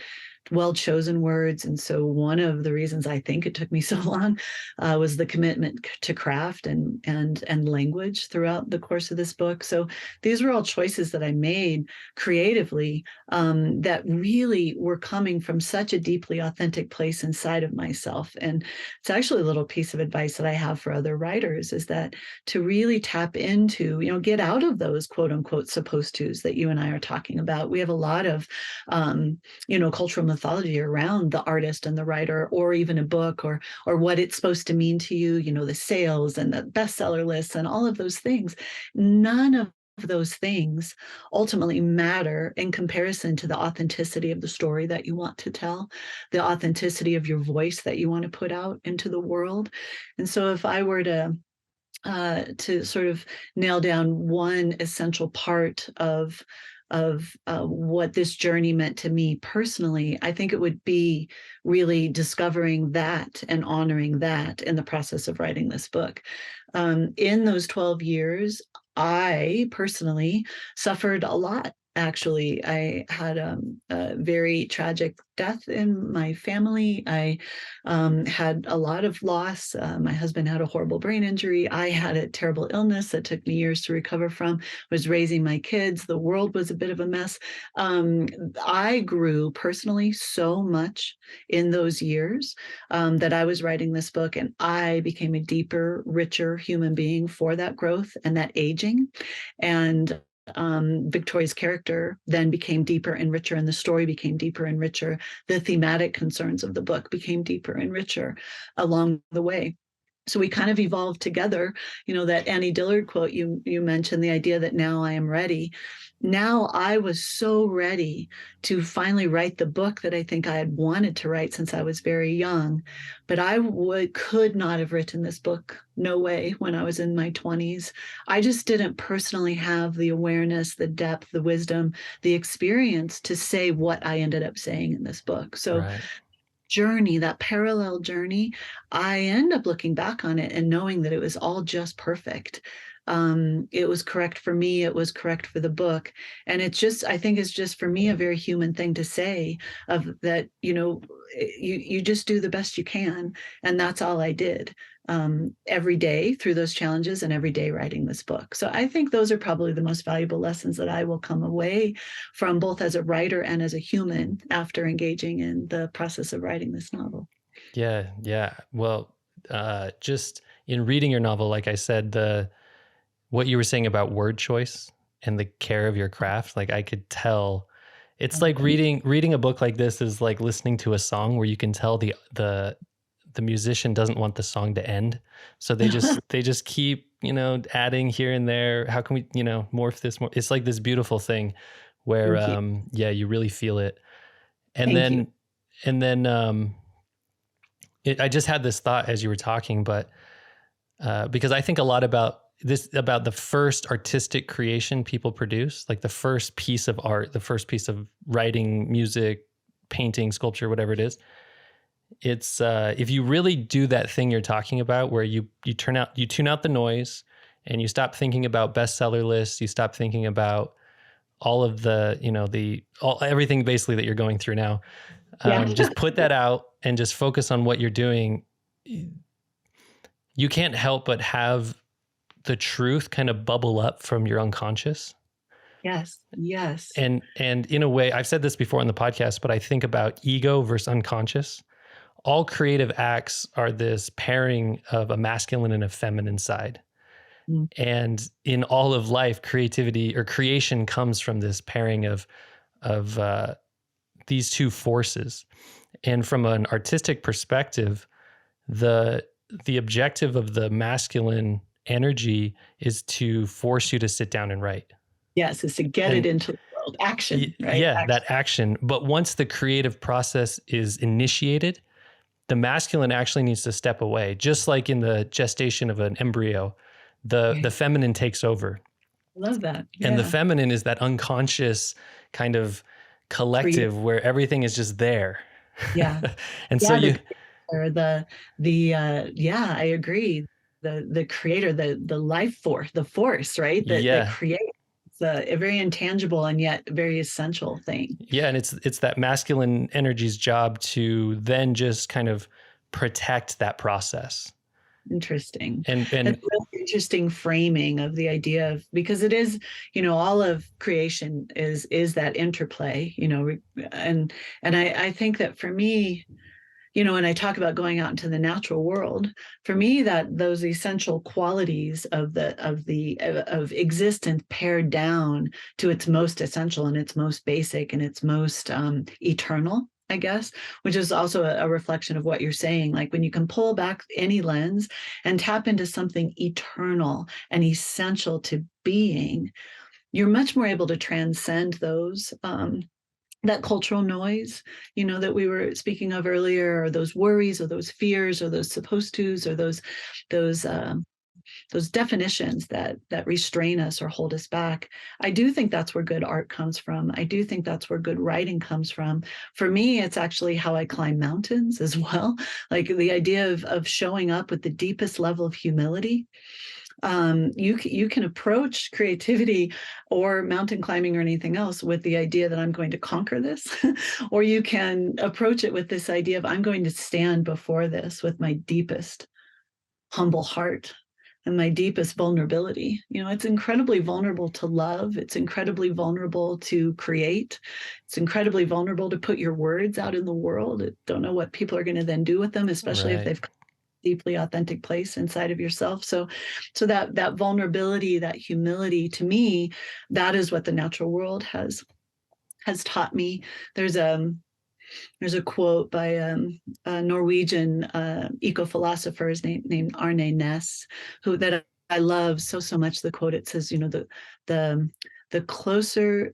well-chosen words. And so one of the reasons I think it took me so long was the commitment to craft and language throughout the course of this book. So these were all choices that I made creatively, that really were coming from such a deeply authentic place inside of myself. And it's actually a little piece of advice that I have for other writers, is that to really tap into, get out of those quote unquote supposed tos that you and I are talking about. We have a lot of, cultural mythology around the artist and the writer, or even a book, or what it's supposed to mean to you, the sales and the bestseller lists and all of those things. None of those things ultimately matter in comparison to the authenticity of the story that you want to tell, the authenticity of your voice that you want to put out into the world. And so if I were to sort of nail down one essential part of what this journey meant to me personally, I think it would be really discovering that and honoring that in the process of writing this book. In those 12 years, I personally suffered a lot. Actually, I had a very tragic death in my family. I had a lot of loss. My husband had a horrible brain injury. I had a terrible illness that took me years to recover from. Was raising my kids. The world was a bit of a mess. I grew personally so much in those years that I was writing this book, and I became a deeper, richer human being for that growth and that aging. And Victoria's character then became deeper and richer, and the story became deeper and richer. The thematic concerns of the book became deeper and richer along the way. So we kind of evolved together. That Annie Dillard quote you mentioned, the idea that now I am ready. Now I was so ready to finally write the book that I think I had wanted to write since I was very young. But I could not have written this book, no way, when I was in my 20s. I just didn't personally have the awareness, the depth, the wisdom, the experience to say what I ended up saying in this book. So Right. journey, that parallel journey, I end up looking back on it and knowing that it was all just perfect. It was correct for me. It was correct for the book. And I think it's just for me a very human thing to say, of that, you just do the best you can. And that's all I did every day through those challenges and every day writing this book. So I think those are probably the most valuable lessons that I will come away from, both as a writer and as a human, after engaging in the process of writing this novel. Yeah. Yeah. Well, just in reading your novel, like I said, what you were saying about word choice and the care of your craft, like I could tell. It's like reading a book like this is like listening to a song where you can tell the musician doesn't want the song to end. So they just keep, adding here and there. How can we, morph this more? It's like this beautiful thing where, Thank you. yeah, you really feel it. And Thank you. then I just had this thought as you were talking, but because I think a lot about the first artistic creation people produce, like the first piece of art, the first piece of writing, music, painting, sculpture, whatever it is. It's if you really do that thing you're talking about, where you tune out the noise and you stop thinking about bestseller lists, you stop thinking about all of the, everything basically that you're going through now. Yeah. Just put that out and just focus on what you're doing. You can't help but have the truth kind of bubble up from your unconscious. Yes. Yes. And in a way, I've said this before on the podcast, but I think about ego versus unconscious. All creative acts are this pairing of a masculine and a feminine side. Mm. And in all of life, creativity or creation comes from this pairing of these two forces. And from an artistic perspective, the objective of the masculine energy is to force you to sit down and write. Yes, it's to get it into the world. Action, right? Yeah, Action. that action. But once the creative process is initiated, the masculine actually needs to step away. Just like in the gestation of an embryo, the feminine takes over. Love that. Yeah. And the feminine is that unconscious kind of collective where everything is just there. Yeah. And so I agree. The creator, the life force, the force, right? That creates. It's a very intangible and yet very essential thing. Yeah, and it's that masculine energy's job to then just kind of protect that process. Interesting. And it's a really interesting framing of the idea of, because it is, all of creation is that interplay, and I think that for me, when I talk about going out into the natural world, for me, that those essential qualities of existence pared down to its most essential and its most basic and its most eternal, I guess, which is also a reflection of what you're saying. Like when you can pull back any lens and tap into something eternal and essential to being, you're much more able to transcend those that cultural noise, that we were speaking of earlier, or those worries, or those fears, or those supposed tos, or those definitions that restrain us or hold us back. I do think that's where good art comes from. I do think that's where good writing comes from. For me, it's actually how I climb mountains as well. Like the idea of showing up with the deepest level of humility, You can approach creativity or mountain climbing or anything else with the idea that I'm going to conquer this, or you can approach it with this idea of I'm going to stand before this with my deepest humble heart and my deepest vulnerability. It's incredibly vulnerable to love. It's incredibly vulnerable to create. It's incredibly vulnerable to put your words out in the world. I don't know what people are going to then do with them, especially if Right. they've deeply authentic place inside of yourself. So that vulnerability, that humility, to me, that is what the natural world has taught me. There's a quote by a Norwegian eco-philosopher named Arne Næss, who that I love so much. The quote, it says, the closer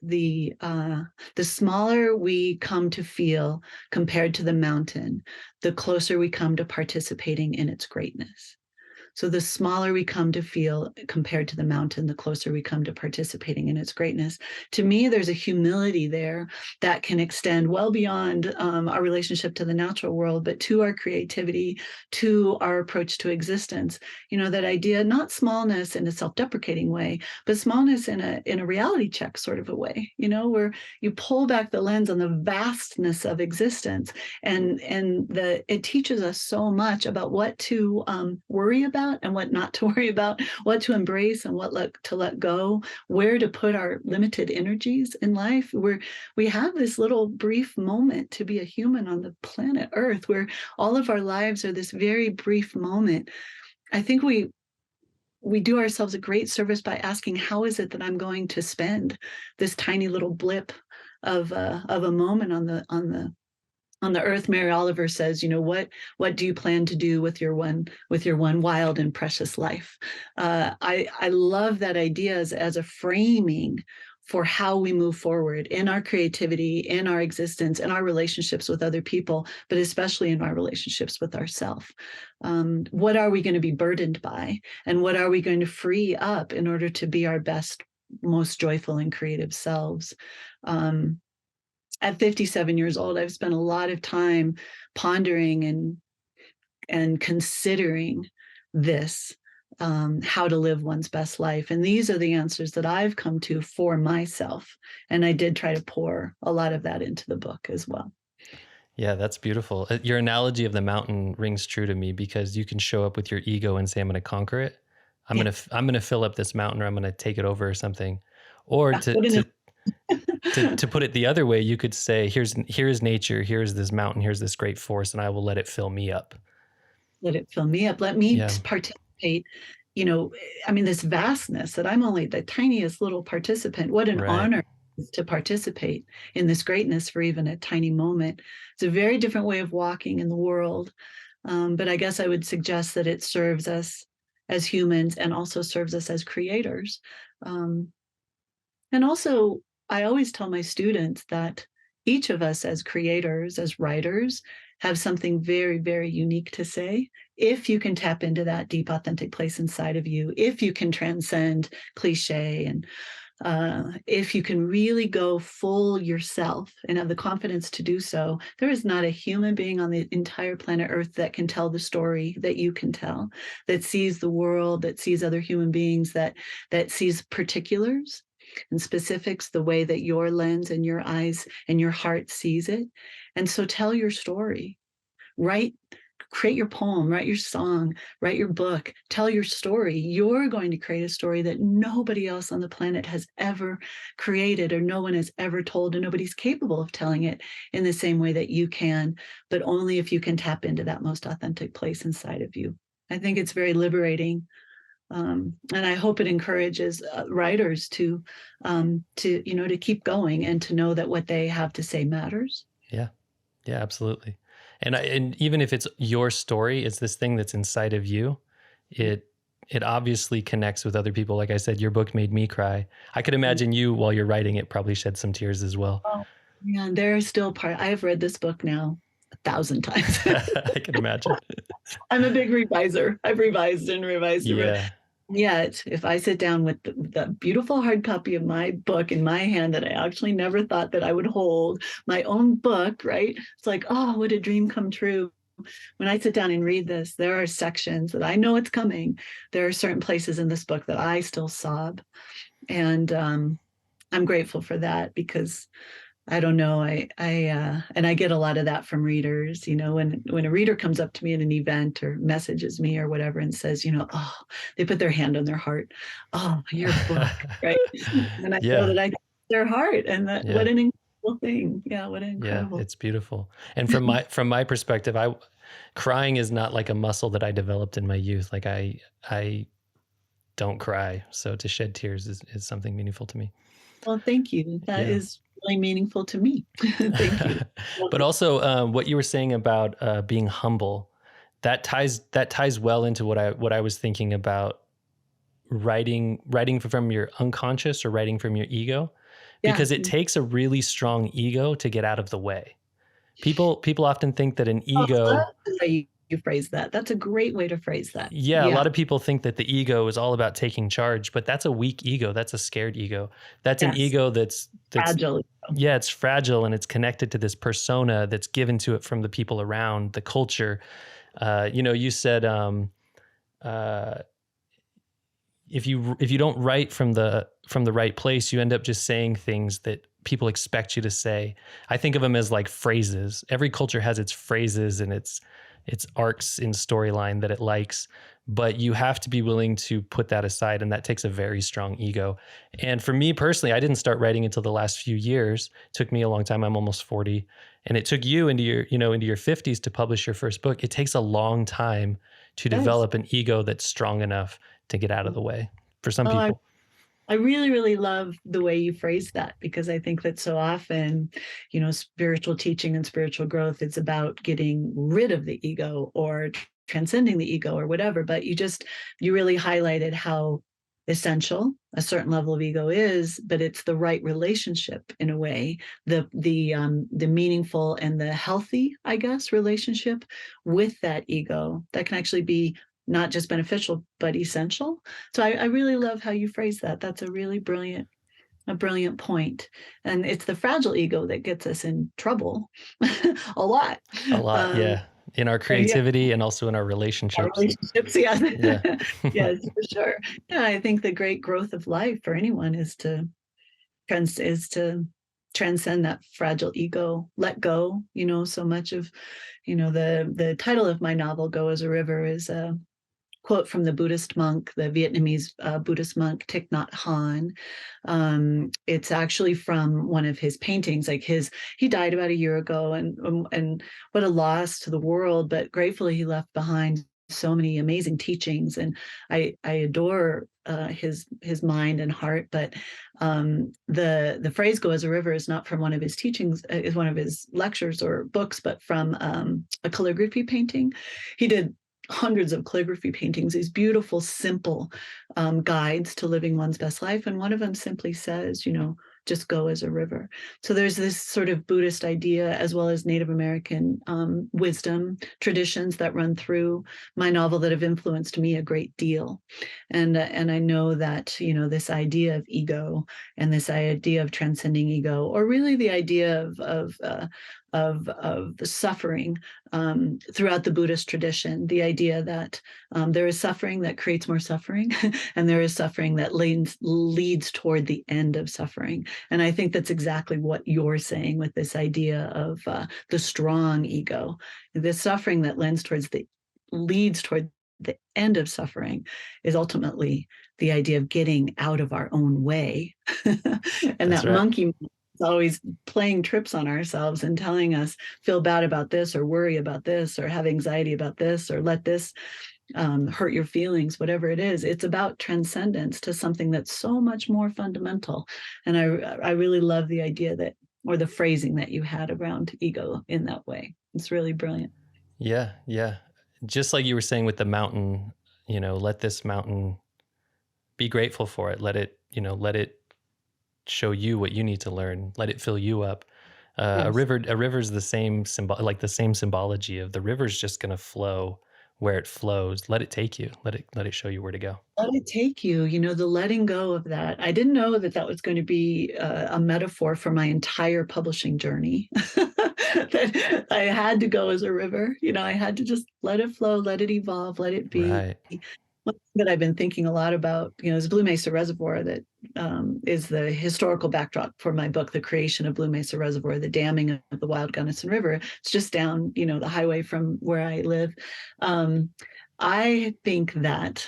the smaller we come to feel compared to the mountain, the closer we come to participating in its greatness. So the smaller we come to feel compared to the mountain, the closer we come to participating in its greatness. To me, there's a humility there that can extend well beyond our relationship to the natural world, but to our creativity, to our approach to existence. That idea, not smallness in a self-deprecating way, but smallness in a reality check sort of a way, where you pull back the lens on the vastness of existence. And it teaches us so much about what to worry about and what not to worry about, what to embrace and what to let go, where to put our limited energies in life. We have this little brief moment to be a human on the planet Earth, where all of our lives are this very brief moment. I think we do ourselves a great service by asking, how is it that I'm going to spend this tiny little blip of a moment on the earth? Mary Oliver says, what do you plan to do with your one wild and precious life? I love that idea as a framing for how we move forward in our creativity, in our existence, in our relationships with other people, but especially in our relationships with ourselves. What are we going to be burdened by? And what are we going to free up in order to be our best, most joyful and creative selves? At 57 years old, I've spent a lot of time pondering and considering this, how to live one's best life. And these are the answers that I've come to for myself. And I did try to pour a lot of that into the book as well. Yeah, that's beautiful. Your analogy of the mountain rings true to me, because you can show up with your ego and say, I'm going to conquer it. I'm Yeah. going to fill up this mountain, or I'm going to take it over or something. Or Yeah, to put it the other way, you could say, here's nature, here's this mountain, here's this great force, and I will let it fill me up. let it fill me up. Let me Yeah. participate. This vastness that I'm only the tiniest little participant. What an Right. honor to participate in this greatness for even a tiny moment. It's a very different way of walking in the world. But I guess I would suggest that it serves us as humans and also serves us as creators. And also, I always tell my students that each of us as creators, as writers, have something very, very unique to say. If you can tap into that deep, authentic place inside of you, if you can transcend cliche, and if you can really go full yourself and have the confidence to do so, there is not a human being on the entire planet Earth that can tell the story that you can tell, that sees the world, that sees other human beings, that sees particulars and specifics the way that your lens and your eyes and your heart sees it. And so tell your story. Create your poem, write your song, write your book, tell your story. You're going to create a story that nobody else on the planet has ever created, or no one has ever told, and nobody's capable of telling it in the same way that you can, but only if you can tap into that most authentic place inside of you. I think it's very liberating. And I hope it encourages writers to keep going and to know that what they have to say matters. Yeah. Yeah, absolutely. And even if it's your story, it's this thing that's inside of you. It obviously connects with other people. Like I said, your book made me cry. I could imagine you, while you're writing it, probably shed some tears as well. Oh, yeah, there are still I have read this book now 1,000 times. I can imagine. I'm a big reviser. I've revised and revised. Yeah. Yet, if I sit down with the beautiful hard copy of my book in my hand that I actually never thought that I would hold, my own book, right? It's like, oh, what a dream come true. when I sit down and read this, there are sections that I know it's coming. There are certain places in this book that I still sob. And I'm grateful for that because I don't know. And I get a lot of that from readers, when a reader comes up to me in an event or messages me or whatever and says, oh, they put their hand on their heart. Oh, your book, right? And I know Yeah. that I their heart, and that Yeah. what an incredible thing. Yeah, what an Yeah. incredible. It's beautiful. And from my perspective, crying is not like a muscle that I developed in my youth. Like I don't cry. So to shed tears is something meaningful to me. Well, thank you. That Yeah. is really meaningful to me. Thank you. But also what you were saying about being humble, that ties well into what I was thinking about writing from your unconscious or writing from your ego, Yeah. because it takes a really strong ego to get out of the way. People often think that an Oh, I love ego, the way you phrase that. That's a great way to phrase that. yeah, a Yeah. lot of people think that the ego is all about taking charge, but that's a weak ego. That's a scared ego. That's an Yes. ego that's Fragile. yeah, it's fragile and it's connected to this persona that's given to it from the people around, the culture. You said uh, if you don't write from the right place, you end up just saying things that people expect you to say. I think of them as like phrases. Every culture has its phrases and its arcs in storyline that it likes, but you have to be willing to put that aside, and that takes a very strong ego. And for me personally, I didn't start writing until the last few years. It took me a long time. I'm almost 40, and it took you into your 50s to publish your first book. It takes a long time to Yes. develop an ego that's strong enough to get out of the way for some Oh, people. I really, really love the way you phrase that, because I think that so often, spiritual teaching and spiritual growth is about getting rid of the ego or transcending the ego or whatever. But you really highlighted how essential a certain level of ego is, but it's the right relationship in a way, the meaningful and the healthy, I guess, relationship with that ego that can actually be not just beneficial, but essential. So I really love how you phrase that. That's a brilliant point. And it's the fragile ego that gets us in trouble a lot. A lot, Um, yeah. In our yeah, creativity and also in our our relationships. relationships, yeah. Yeah. Yes, for sure. Yeah, I think the great growth of life for anyone is to transcend that fragile ego, let go. So much of, the title of my novel, Go as a River, is a quote from the Buddhist monk, the Vietnamese Buddhist monk Thich Nhat Hanh. It's actually from one of his paintings. He died about a year ago, and what a loss to the world. But gratefully, he left behind so many amazing teachings, and I adore his mind and heart. But the phrase "go as a river" is not from one of his teachings, is one of his lectures or books, but from a calligraphy painting. He did hundreds of calligraphy paintings, these beautiful, simple guides to living one's best life. And one of them simply says, just go as a river. So there's this sort of Buddhist idea, as well as Native American wisdom traditions that run through my novel that have influenced me a great deal. And I know that, this idea of ego and this idea of transcending ego, or really the idea of the suffering throughout the Buddhist tradition, the idea that there is suffering that creates more suffering, and there is suffering that leads toward the end of suffering. And I think that's exactly what you're saying with this idea of the strong ego. The suffering that leads toward the end of suffering is ultimately the idea of getting out of our own way. And That's that right. monkey is always playing trips on ourselves and telling us feel bad about this, or worry about this, or have anxiety about this, or let this hurt your feelings, whatever it is. It's about transcendence to something that's so much more fundamental. And I really love the idea or the phrasing that you had around ego in that way. It's really brilliant. Yeah, yeah. Just like you were saying with the mountain, let this mountain, be grateful for it. Let it show you what you need to learn. Let it fill you up. A Yes. river's the same symbol, like the same symbology of the river's just going to flow where it flows. Let it take you. Let it show you where to go. Let it take you, the letting go of that. I didn't know that that was going to be a metaphor for my entire publishing journey. That I had to go as a river. I had to just let it flow, let it evolve, let it be. Right. One thing that I've been thinking a lot about, is Blue Mesa Reservoir that is the historical backdrop for my book, The Creation of Blue Mesa Reservoir, the damming of the wild Gunnison River. It's just down, the highway from where I live. I think that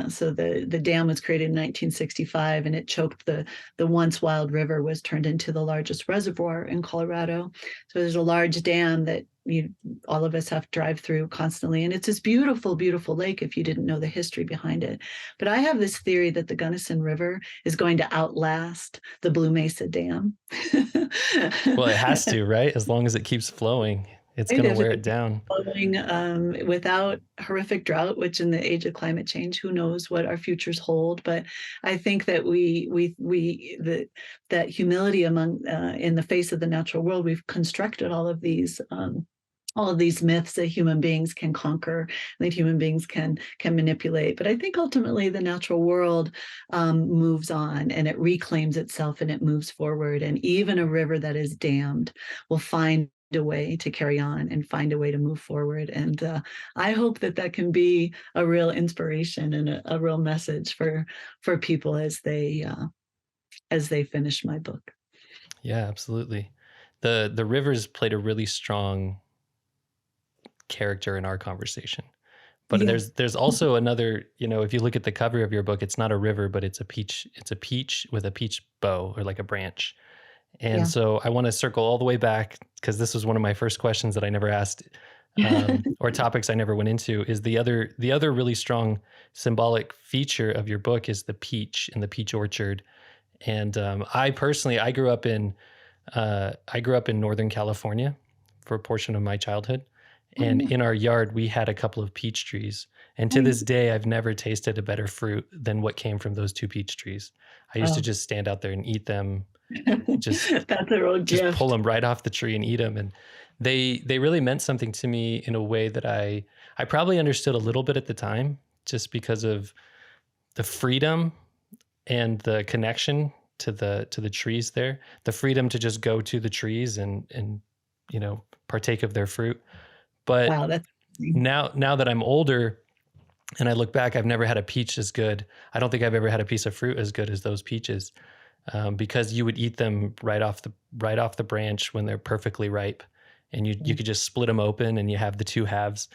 so the dam was created in 1965, and it choked the once wild river was turned into the largest reservoir in Colorado. So there's a large dam that all of us have to drive through constantly, and it's this beautiful, beautiful lake if you didn't know the history behind it. But I have this theory that the Gunnison River is going to outlast the Blue Mesa Dam. Well, it has to, right? As long as it keeps flowing, it's going to If wear it it down. flowing without horrific drought, which in the age of climate change, who knows what our futures hold. But I think that that humility among in the face of the natural world, we've constructed all of these myths that human beings can conquer, that human beings can manipulate. But I think ultimately the natural world moves on, and it reclaims itself, and it moves forward. And even a river that is dammed will find a way to carry on and find a way to move forward. And I hope that that can be a real inspiration and a real message for people as they finish my book. Yeah, absolutely. The rivers played a really strong character in our conversation. But Yeah. there's also another, if you look at the cover of your book, it's not a river, but it's a peach with a peach bow, or like a branch. And Yeah. so I want to circle all the way back, because this was one of my first questions that I never asked, or topics I never went into. Is the other really strong symbolic feature of your book is the peach and the peach orchard. And I personally, I grew up in Northern California for a portion of my childhood. Oh, And yeah. in our yard, we had a couple of peach trees. And Oh, to this day, I've never tasted a better fruit than what came from those two peach trees. I used to oh. just stand out there and eat them, just That's a real pull gift. them right off the tree and eat them. And they really meant something to me in a way that I probably understood a little bit at the time, just because of the freedom and the connection to the trees there, the freedom to just go to the trees and partake of their fruit. But Wow, that's amazing. now that I'm older and I look back, I've never had a peach as good. I don't think I've ever had a piece of fruit as good as those peaches, because you would eat them right off the branch when they're perfectly ripe, and you could just split them open and you have the two halves.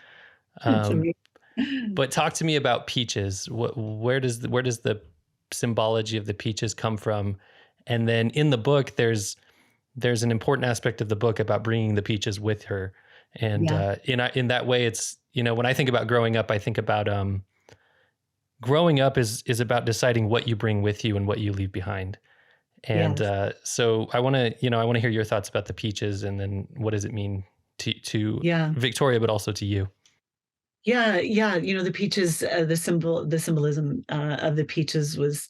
That's Um, amazing. but talk to me about peaches. Where does the symbology of the peaches come from? And then in the book, there's an important aspect of the book about bringing the peaches with her. And Yeah. in that way, it's, when I think about growing up, I think about growing up is about deciding what you bring with you and what you leave behind. And Yes. so I want to hear your thoughts about the peaches, and then what does it mean to Yeah. Victoria, but also to you. Yeah, yeah. The peaches, the symbolism of the peaches was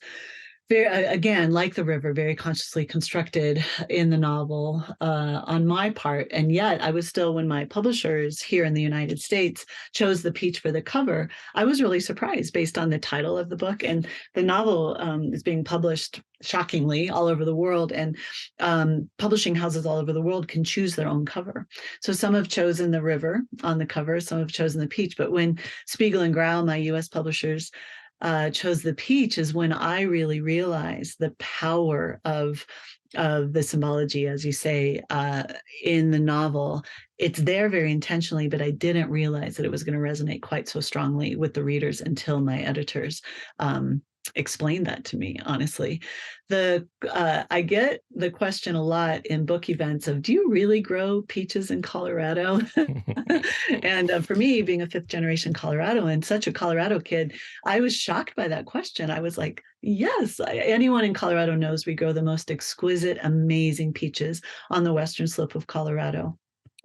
very, again, like the river, very consciously constructed in the novel on my part. And yet I was still, when my publishers here in the United States chose the peach for the cover, I was really surprised based on the title of the book. And the novel is being published, shockingly, all over the world. And publishing houses all over the world can choose their own cover. So some have chosen the river on the cover, some have chosen the peach. But when Spiegel and Grau, my US publishers, chose the peach, is when I really realized the power of the symbology, as you say, in the novel. It's there very intentionally, but I didn't realize that it was going to resonate quite so strongly with the readers until my editors explained that to me. Honestly, I get the question a lot in book events of, "Do you really grow peaches in Colorado?" And for me, being a fifth generation Coloradoan, such a Colorado kid, I was shocked by that question. I was like, yes, anyone in Colorado knows we grow the most exquisite, amazing peaches on the western slope of Colorado.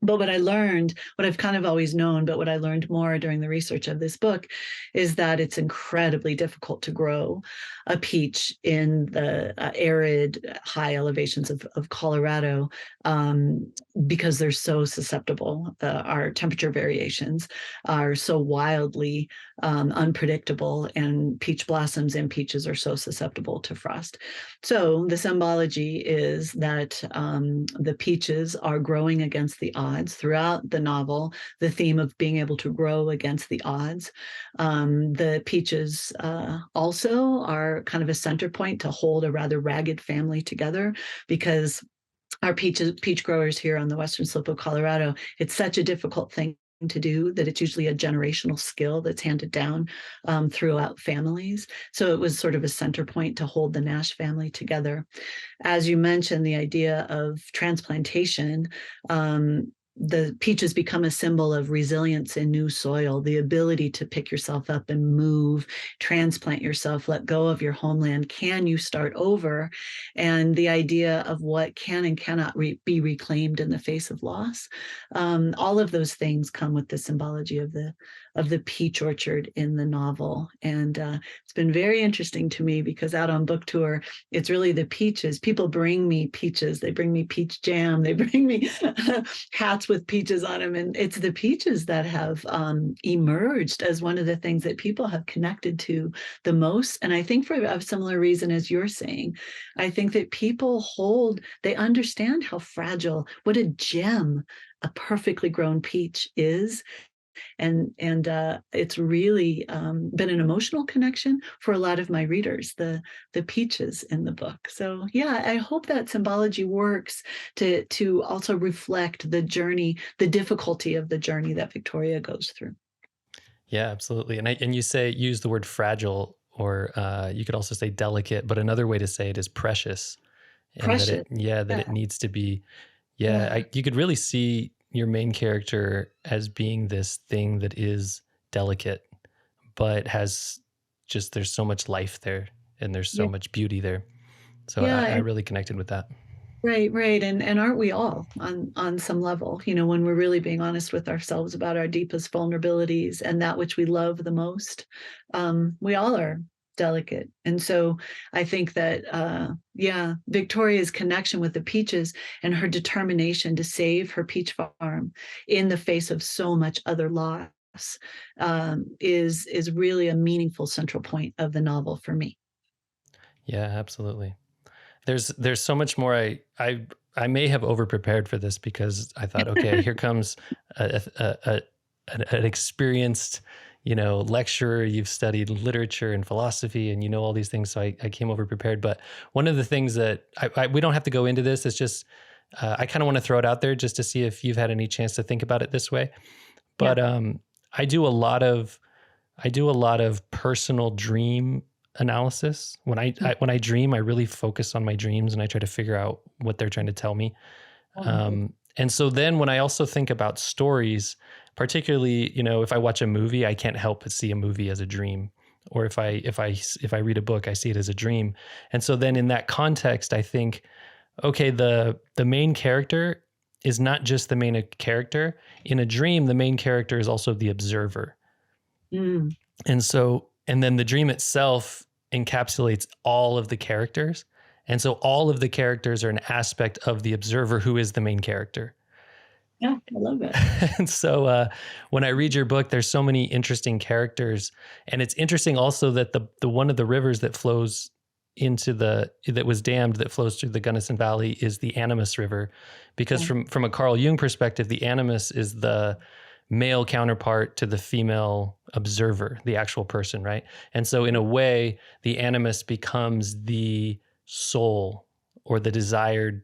But what I learned, what I've kind of always known, but what I learned more during the research of this book is that it's incredibly difficult to grow a peach in the arid, high elevations of Colorado, because they're so susceptible. Our temperature variations are so wildly unpredictable, and peach blossoms and peaches are so susceptible to frost. So the symbology is that the peaches are growing against the odds throughout the novel. The theme of being able to grow against the odds. The peaches also are kind of a center point to hold a rather ragged family together, because our peach growers here on the western slope of Colorado, it's such a difficult thing to do that it's usually a generational skill that's handed down throughout families. So it was sort of a center point to hold the Nash family together. As you mentioned, the idea of transplantation, the peaches become a symbol of resilience in new soil, the ability to pick yourself up and move, transplant yourself, let go of your homeland. Can you start over? And the idea of what can and cannot be reclaimed in the face of loss. All of those things come with the symbology of the peach orchard in the novel. And it's been very interesting to me, because out on book tour, it's really the peaches. People bring me peaches. They bring me peach jam. They bring me hats with peaches on them. And it's the peaches that have emerged as one of the things that people have connected to the most. And I think for a similar reason as you're saying, I think that people they understand how fragile, what a gem a perfectly grown peach is. And it's really been an emotional connection for a lot of my readers, the peaches in the book. So yeah, I hope that symbology works to also reflect the journey, the difficulty of the journey that Victoria goes through. Yeah, absolutely. And you use the word fragile, or you could also say delicate, but another way to say it is precious, and that Precious. that Yeah. it needs to be. Yeah. You could really see your main character as being this thing that is delicate, but there's so much life there, and there's so Yeah. much beauty there. So I Yeah. really connected with that. Right, right. And aren't we all on some level, when we're really being honest with ourselves about our deepest vulnerabilities and that which we love the most, we all are delicate. And so I think that yeah, Victoria's connection with the peaches and her determination to save her peach farm in the face of so much other loss is really a meaningful central point of the novel for me. Yeah, absolutely. There's so much more. I may have over prepared for this, because I thought, okay, here comes an experienced, lecturer. You've studied literature and philosophy, and you know all these things. So I came over prepared. But one of the things that we don't have to go into this. It's just I kind of want to throw it out there just to see if you've had any chance to think about it this way. Yeah. But I do a lot of personal dream analysis. When I dream, I really focus on my dreams, and I try to figure out what they're trying to tell me. And so then when I also think about stories, particularly, if I watch a movie, I can't help but see a movie as a dream. Or if I read a book, I see it as a dream. And so then in that context, I think, okay, the main character is not just the main character. In a dream, the main character is also the observer. Mm. And then the dream itself encapsulates all of the characters. And so all of the characters are an aspect of the observer, who is the main character. Yeah, I love it. And so when I read your book, there's so many interesting characters. And it's interesting also that the one of the rivers that flows that was dammed, that flows through the Gunnison Valley, is the Animus River, because Yeah. from a Carl Jung perspective, the animus is the male counterpart to the female observer, the actual person, right? And so in a way, the animus becomes the soul, or the desired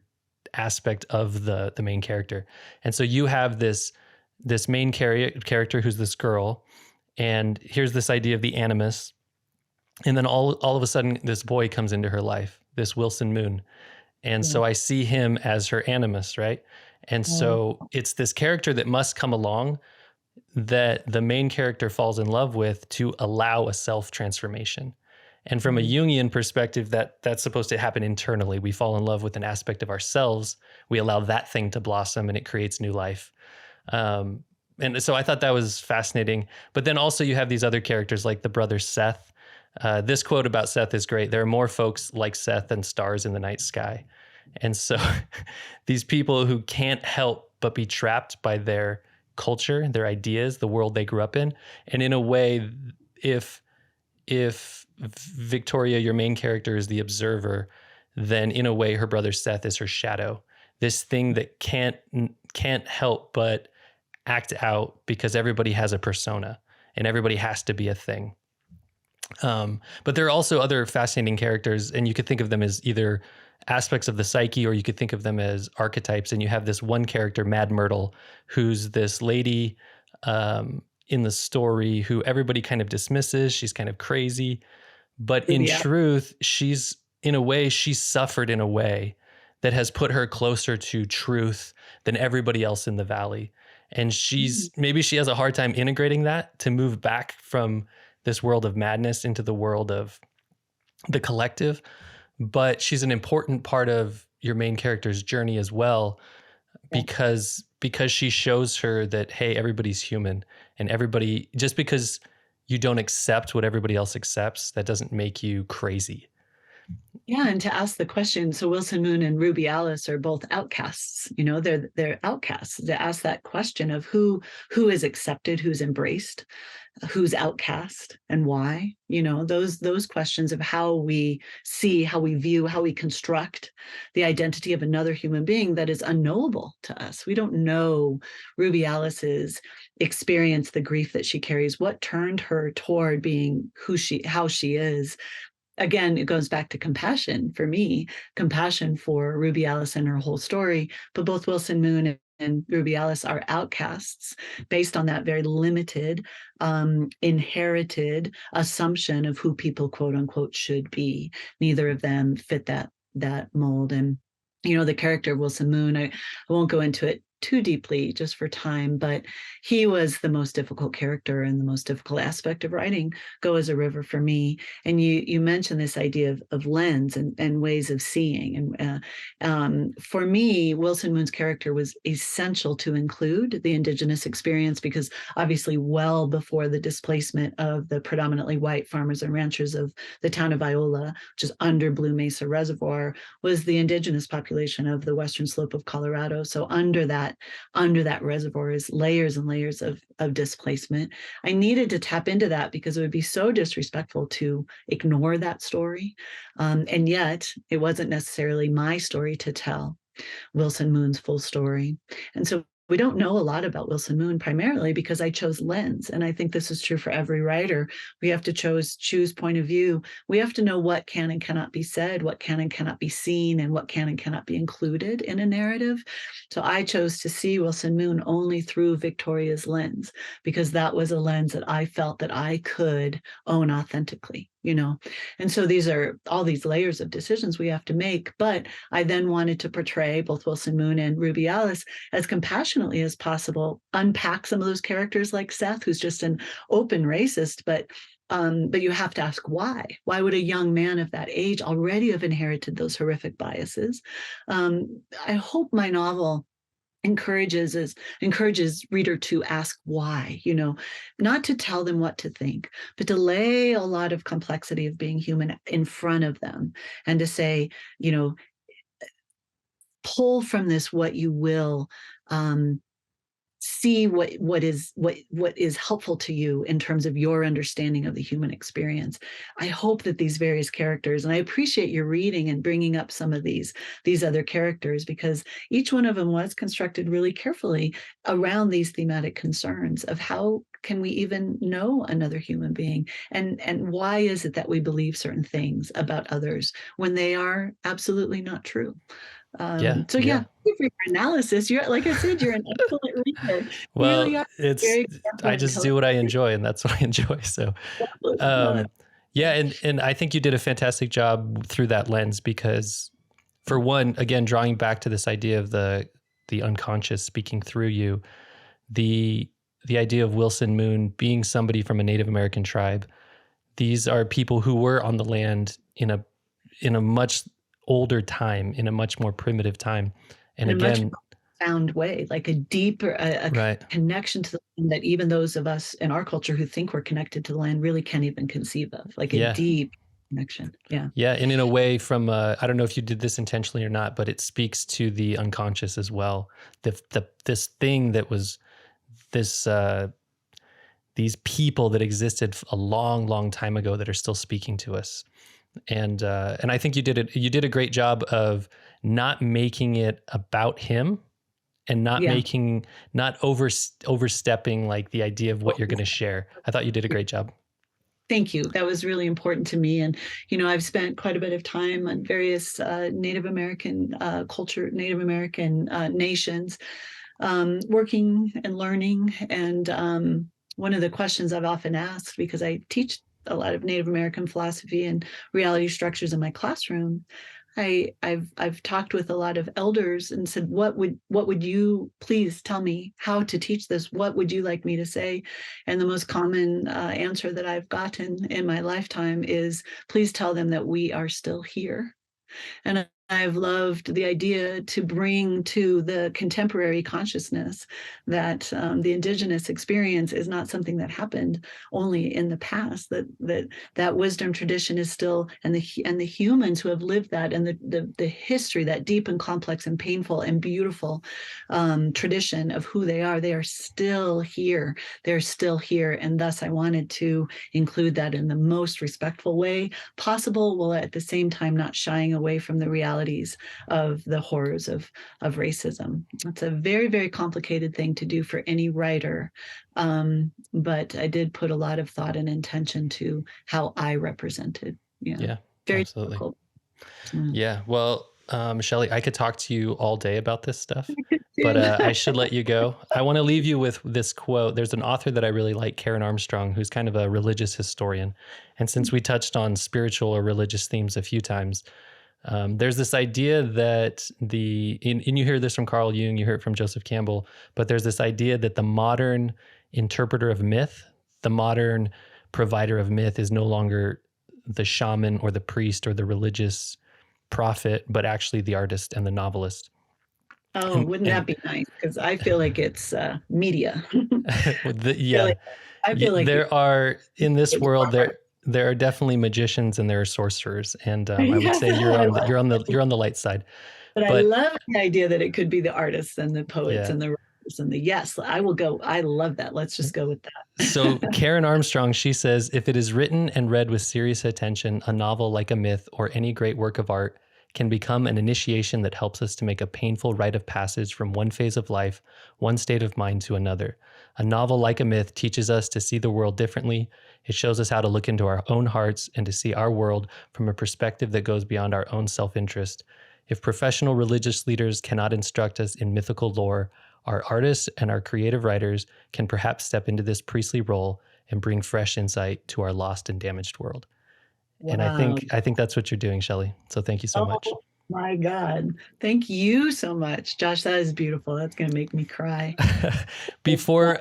aspect of the main character. And so you have this main character who's this girl, and here's this idea of the animus. And then all of a sudden, this boy comes into her life, this Wilson Moon. And Yeah. so I see him as her animus, right? And so it's this character that must come along, that the main character falls in love with, to allow a self-transformation. And from a Jungian perspective, that's supposed to happen internally. We fall in love with an aspect of ourselves. We allow that thing to blossom and it creates new life. And so I thought that was fascinating. But then also you have these other characters like the brother Seth. This quote about Seth is great. There are more folks like Seth than stars in the night sky. And so these people who can't help but be trapped by their culture, their ideas, the world they grew up in. And in a way, if Victoria, your main character, is the observer, then in a way her brother Seth is her shadow. This thing that can't help but act out because everybody has a persona and everybody has to be a thing. But there are also other fascinating characters, and you could think of them as either aspects of the psyche or you could think of them as archetypes. And you have this one character, Mad Myrtle, who's this lady in the story who everybody kind of dismisses. She's kind of crazy, but in truth, she's suffered in a way that has put her closer to truth than everybody else in the valley. And maybe she has a hard time integrating that to move back from this world of madness into the world of the collective. But she's an important part of your main character's journey as well, because she shows her that, hey, everybody's human, and everybody, just because you don't accept what everybody else accepts, that doesn't make you crazy. Yeah, and to ask the question, so Wilson Moon and Ruby Alice are both outcasts. They're outcasts. To ask that question of who is accepted, who's embraced, who's outcast, and why. Those questions of how we see, how we view, how we construct the identity of another human being that is unknowable to us. We don't know Ruby Alice's experience, the grief that she carries, what turned her toward being how she is. Again, it goes back to compassion for me, compassion for Ruby Alice and her whole story. But both Wilson Moon and Ruby Alice are outcasts based on that very limited, inherited assumption of who people, quote unquote, should be. Neither of them fit that mold. And the character of Wilson Moon, I won't go into it too deeply just for time, but he was the most difficult character and the most difficult aspect of writing Go as a River for me. And you mentioned this idea of lens and ways of seeing. And for me, Wilson Moon's character was essential to include the Indigenous experience, because obviously well before the displacement of the predominantly white farmers and ranchers of the town of Iola, which is under Blue Mesa Reservoir, was the Indigenous population of the western slope of Colorado. So under that reservoir is layers and layers of displacement. I needed to tap into that because it would be so disrespectful to ignore that story. And yet it wasn't necessarily my story to tell Wilson Moon's full story. And so we don't know a lot about Wilson Moon, primarily because I chose lens. And I think this is true for every writer. We have to choose point of view. We have to know what can and cannot be said, what can and cannot be seen, and what can and cannot be included in a narrative. So I chose to see Wilson Moon only through Victoria's lens, because that was a lens that I felt that I could own authentically. And so these are all these layers of decisions we have to make. But I then wanted to portray both Wilson Moon and Ruby Alice as compassionately as possible, unpack some of those characters like Seth, who's just an open racist, but you have to ask why. Why would a young man of that age already have inherited those horrific biases? I hope my novel encourages reader to ask why, not to tell them what to think, but to lay a lot of complexity of being human in front of them, and to say, pull from this what you will, see what is helpful to you in terms of your understanding of the human experience. I hope that these various characters, and I appreciate your reading and bringing up some of these other characters, because each one of them was constructed really carefully around these thematic concerns of how can we even know another human being, and why is it that we believe certain things about others when they are absolutely not true. Thank you for your analysis. Like I said, you're an excellent reader. Well, really I just do what I enjoy, and that's what I enjoy. So, and I think you did a fantastic job through that lens, because, for one, again, drawing back to this idea of the unconscious speaking through you, the idea of Wilson Moon being somebody from a Native American tribe these are people who were on the land in a much older time, in a much more primitive time. And in a much again, more profound way, like a deeper right. connection to the land that even those of us in our culture who think we're connected to the land really can't even conceive of, like a Yeah. deep connection. Yeah. Yeah. And in a way from, I don't know if you did this intentionally or not, but it speaks to the unconscious as well. This thing that was this, these people that existed a long, long time ago that are still speaking to us. And I think you did a great job of not making it about him and Yeah. not overstepping like the idea of what you're going to share. I thought you did a great job. Thank you. That was really important to me. And, I've spent quite a bit of time on various Native American Native American nations, working and learning. And one of the questions I've often asked, because I teach a lot of Native American philosophy and reality structures in my classroom, I've talked with a lot of elders and said, what would you please tell me how to teach this? What would you like me to say? And the most common answer that I've gotten in my lifetime is, please tell them that we are still here. And I've loved the idea to bring to the contemporary consciousness that the indigenous experience is not something that happened only in the past. That wisdom tradition is still, and the humans who have lived that, and the history, that deep and complex and painful and beautiful tradition of who they are still here. They're still here, and thus I wanted to include that in the most respectful way possible, while at the same time not shying away from the realities of the horrors of racism. It's a very, very complicated thing to do for any writer, but I did put a lot of thought and intention to how I represented. Yeah, Very absolutely. difficult. Yeah. Well, Shelley, I could talk to you all day about this stuff, but I should let you go. I want to leave you with this quote. There's an author that I really like, Karen Armstrong, who's kind of a religious historian. And since we touched on spiritual or religious themes a few times, there's this idea that and you hear this from Carl Jung, you hear it from Joseph Campbell, but there's this idea that the modern interpreter of myth, the modern provider of myth, is no longer the shaman or the priest or the religious prophet, but actually the artist and the novelist. Oh, wouldn't that be nice? Because I feel like it's media. Yeah, I feel like there are in this it's world there are definitely magicians and there are sorcerers, and I would yes, say you're on the light side. but I But love the idea that it could be the artists and the poets yeah. and the writers and the yes. I will go. I love that. Let's just go with that. So Karen Armstrong, she says, if it is written and read with serious attention, a novel like a myth or any great work of art can become an initiation that helps us to make a painful rite of passage from one phase of life, one state of mind to another. A novel like a myth teaches us to see the world differently. It shows us how to look into our own hearts and to see our world from a perspective that goes beyond our own self-interest. If professional religious leaders cannot instruct us in mythical lore, our artists and our creative writers can perhaps step into this priestly role and bring fresh insight to our lost and damaged world. Wow. And I think that's what you're doing, Shelley. So thank you so much. My God. Thank you so much. Josh, that is beautiful. That's going to make me cry. Before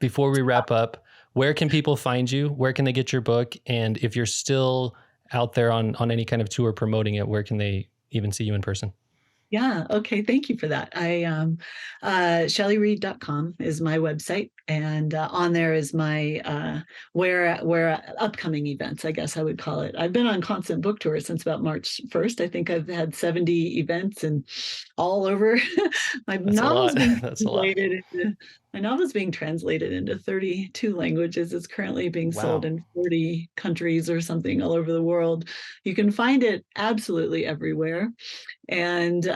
we wrap up, where can people find you? Where can they get your book? And if you're still out there on any kind of tour promoting it, where can they even see you in person? Yeah. Okay. Thank you for that. ShelleyRead.com is my website. And on there is my where upcoming events, I guess I would call it. I've been on constant book tour since about March 1st. I think I've had 70 events and all over. My novel's being translated into 32 languages. It's currently being sold in 40 countries or something all over the world. You can find it absolutely everywhere. And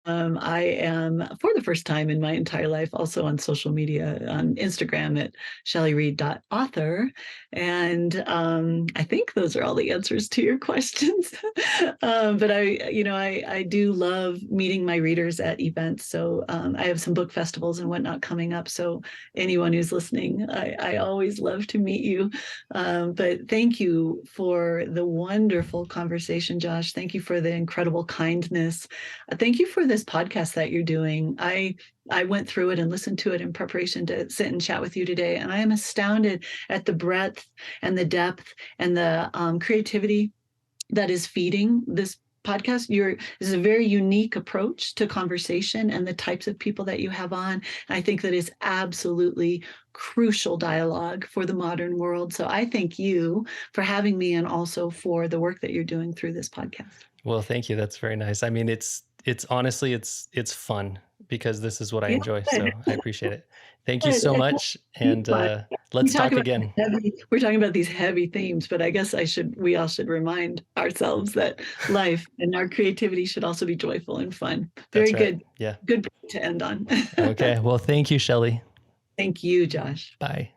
I am, for the first time in my entire life, also on social media, on Instagram at shelleyread.author. And I think those are all the answers to your questions. But I do love meeting my readers at events. So I have some book festivals and whatnot coming up. So anyone who's listening, I always love to meet you. But thank you for the wonderful conversation, Josh. Thank you for the incredible kindness. Thank you for this podcast that you're doing, I went through it and listened to it in preparation to sit and chat with you today, and I am astounded at the breadth and the depth and the creativity that is feeding this podcast. This is a very unique approach to conversation and the types of people that you have on. And I think that is absolutely crucial dialogue for the modern world. So I thank you for having me, and also for the work that you're doing through this podcast. Well, thank you. That's very nice. I mean, it's honestly, it's fun because this is what I Yeah. enjoy. So I appreciate it. Thank you so much. And let's talk again. We're talking about these heavy themes, but I guess we all should remind ourselves that life and our creativity should also be joyful and fun. Very That's right. good. Yeah. Good to end on. Okay. Well, thank you, Shelley. Thank you, Josh. Bye.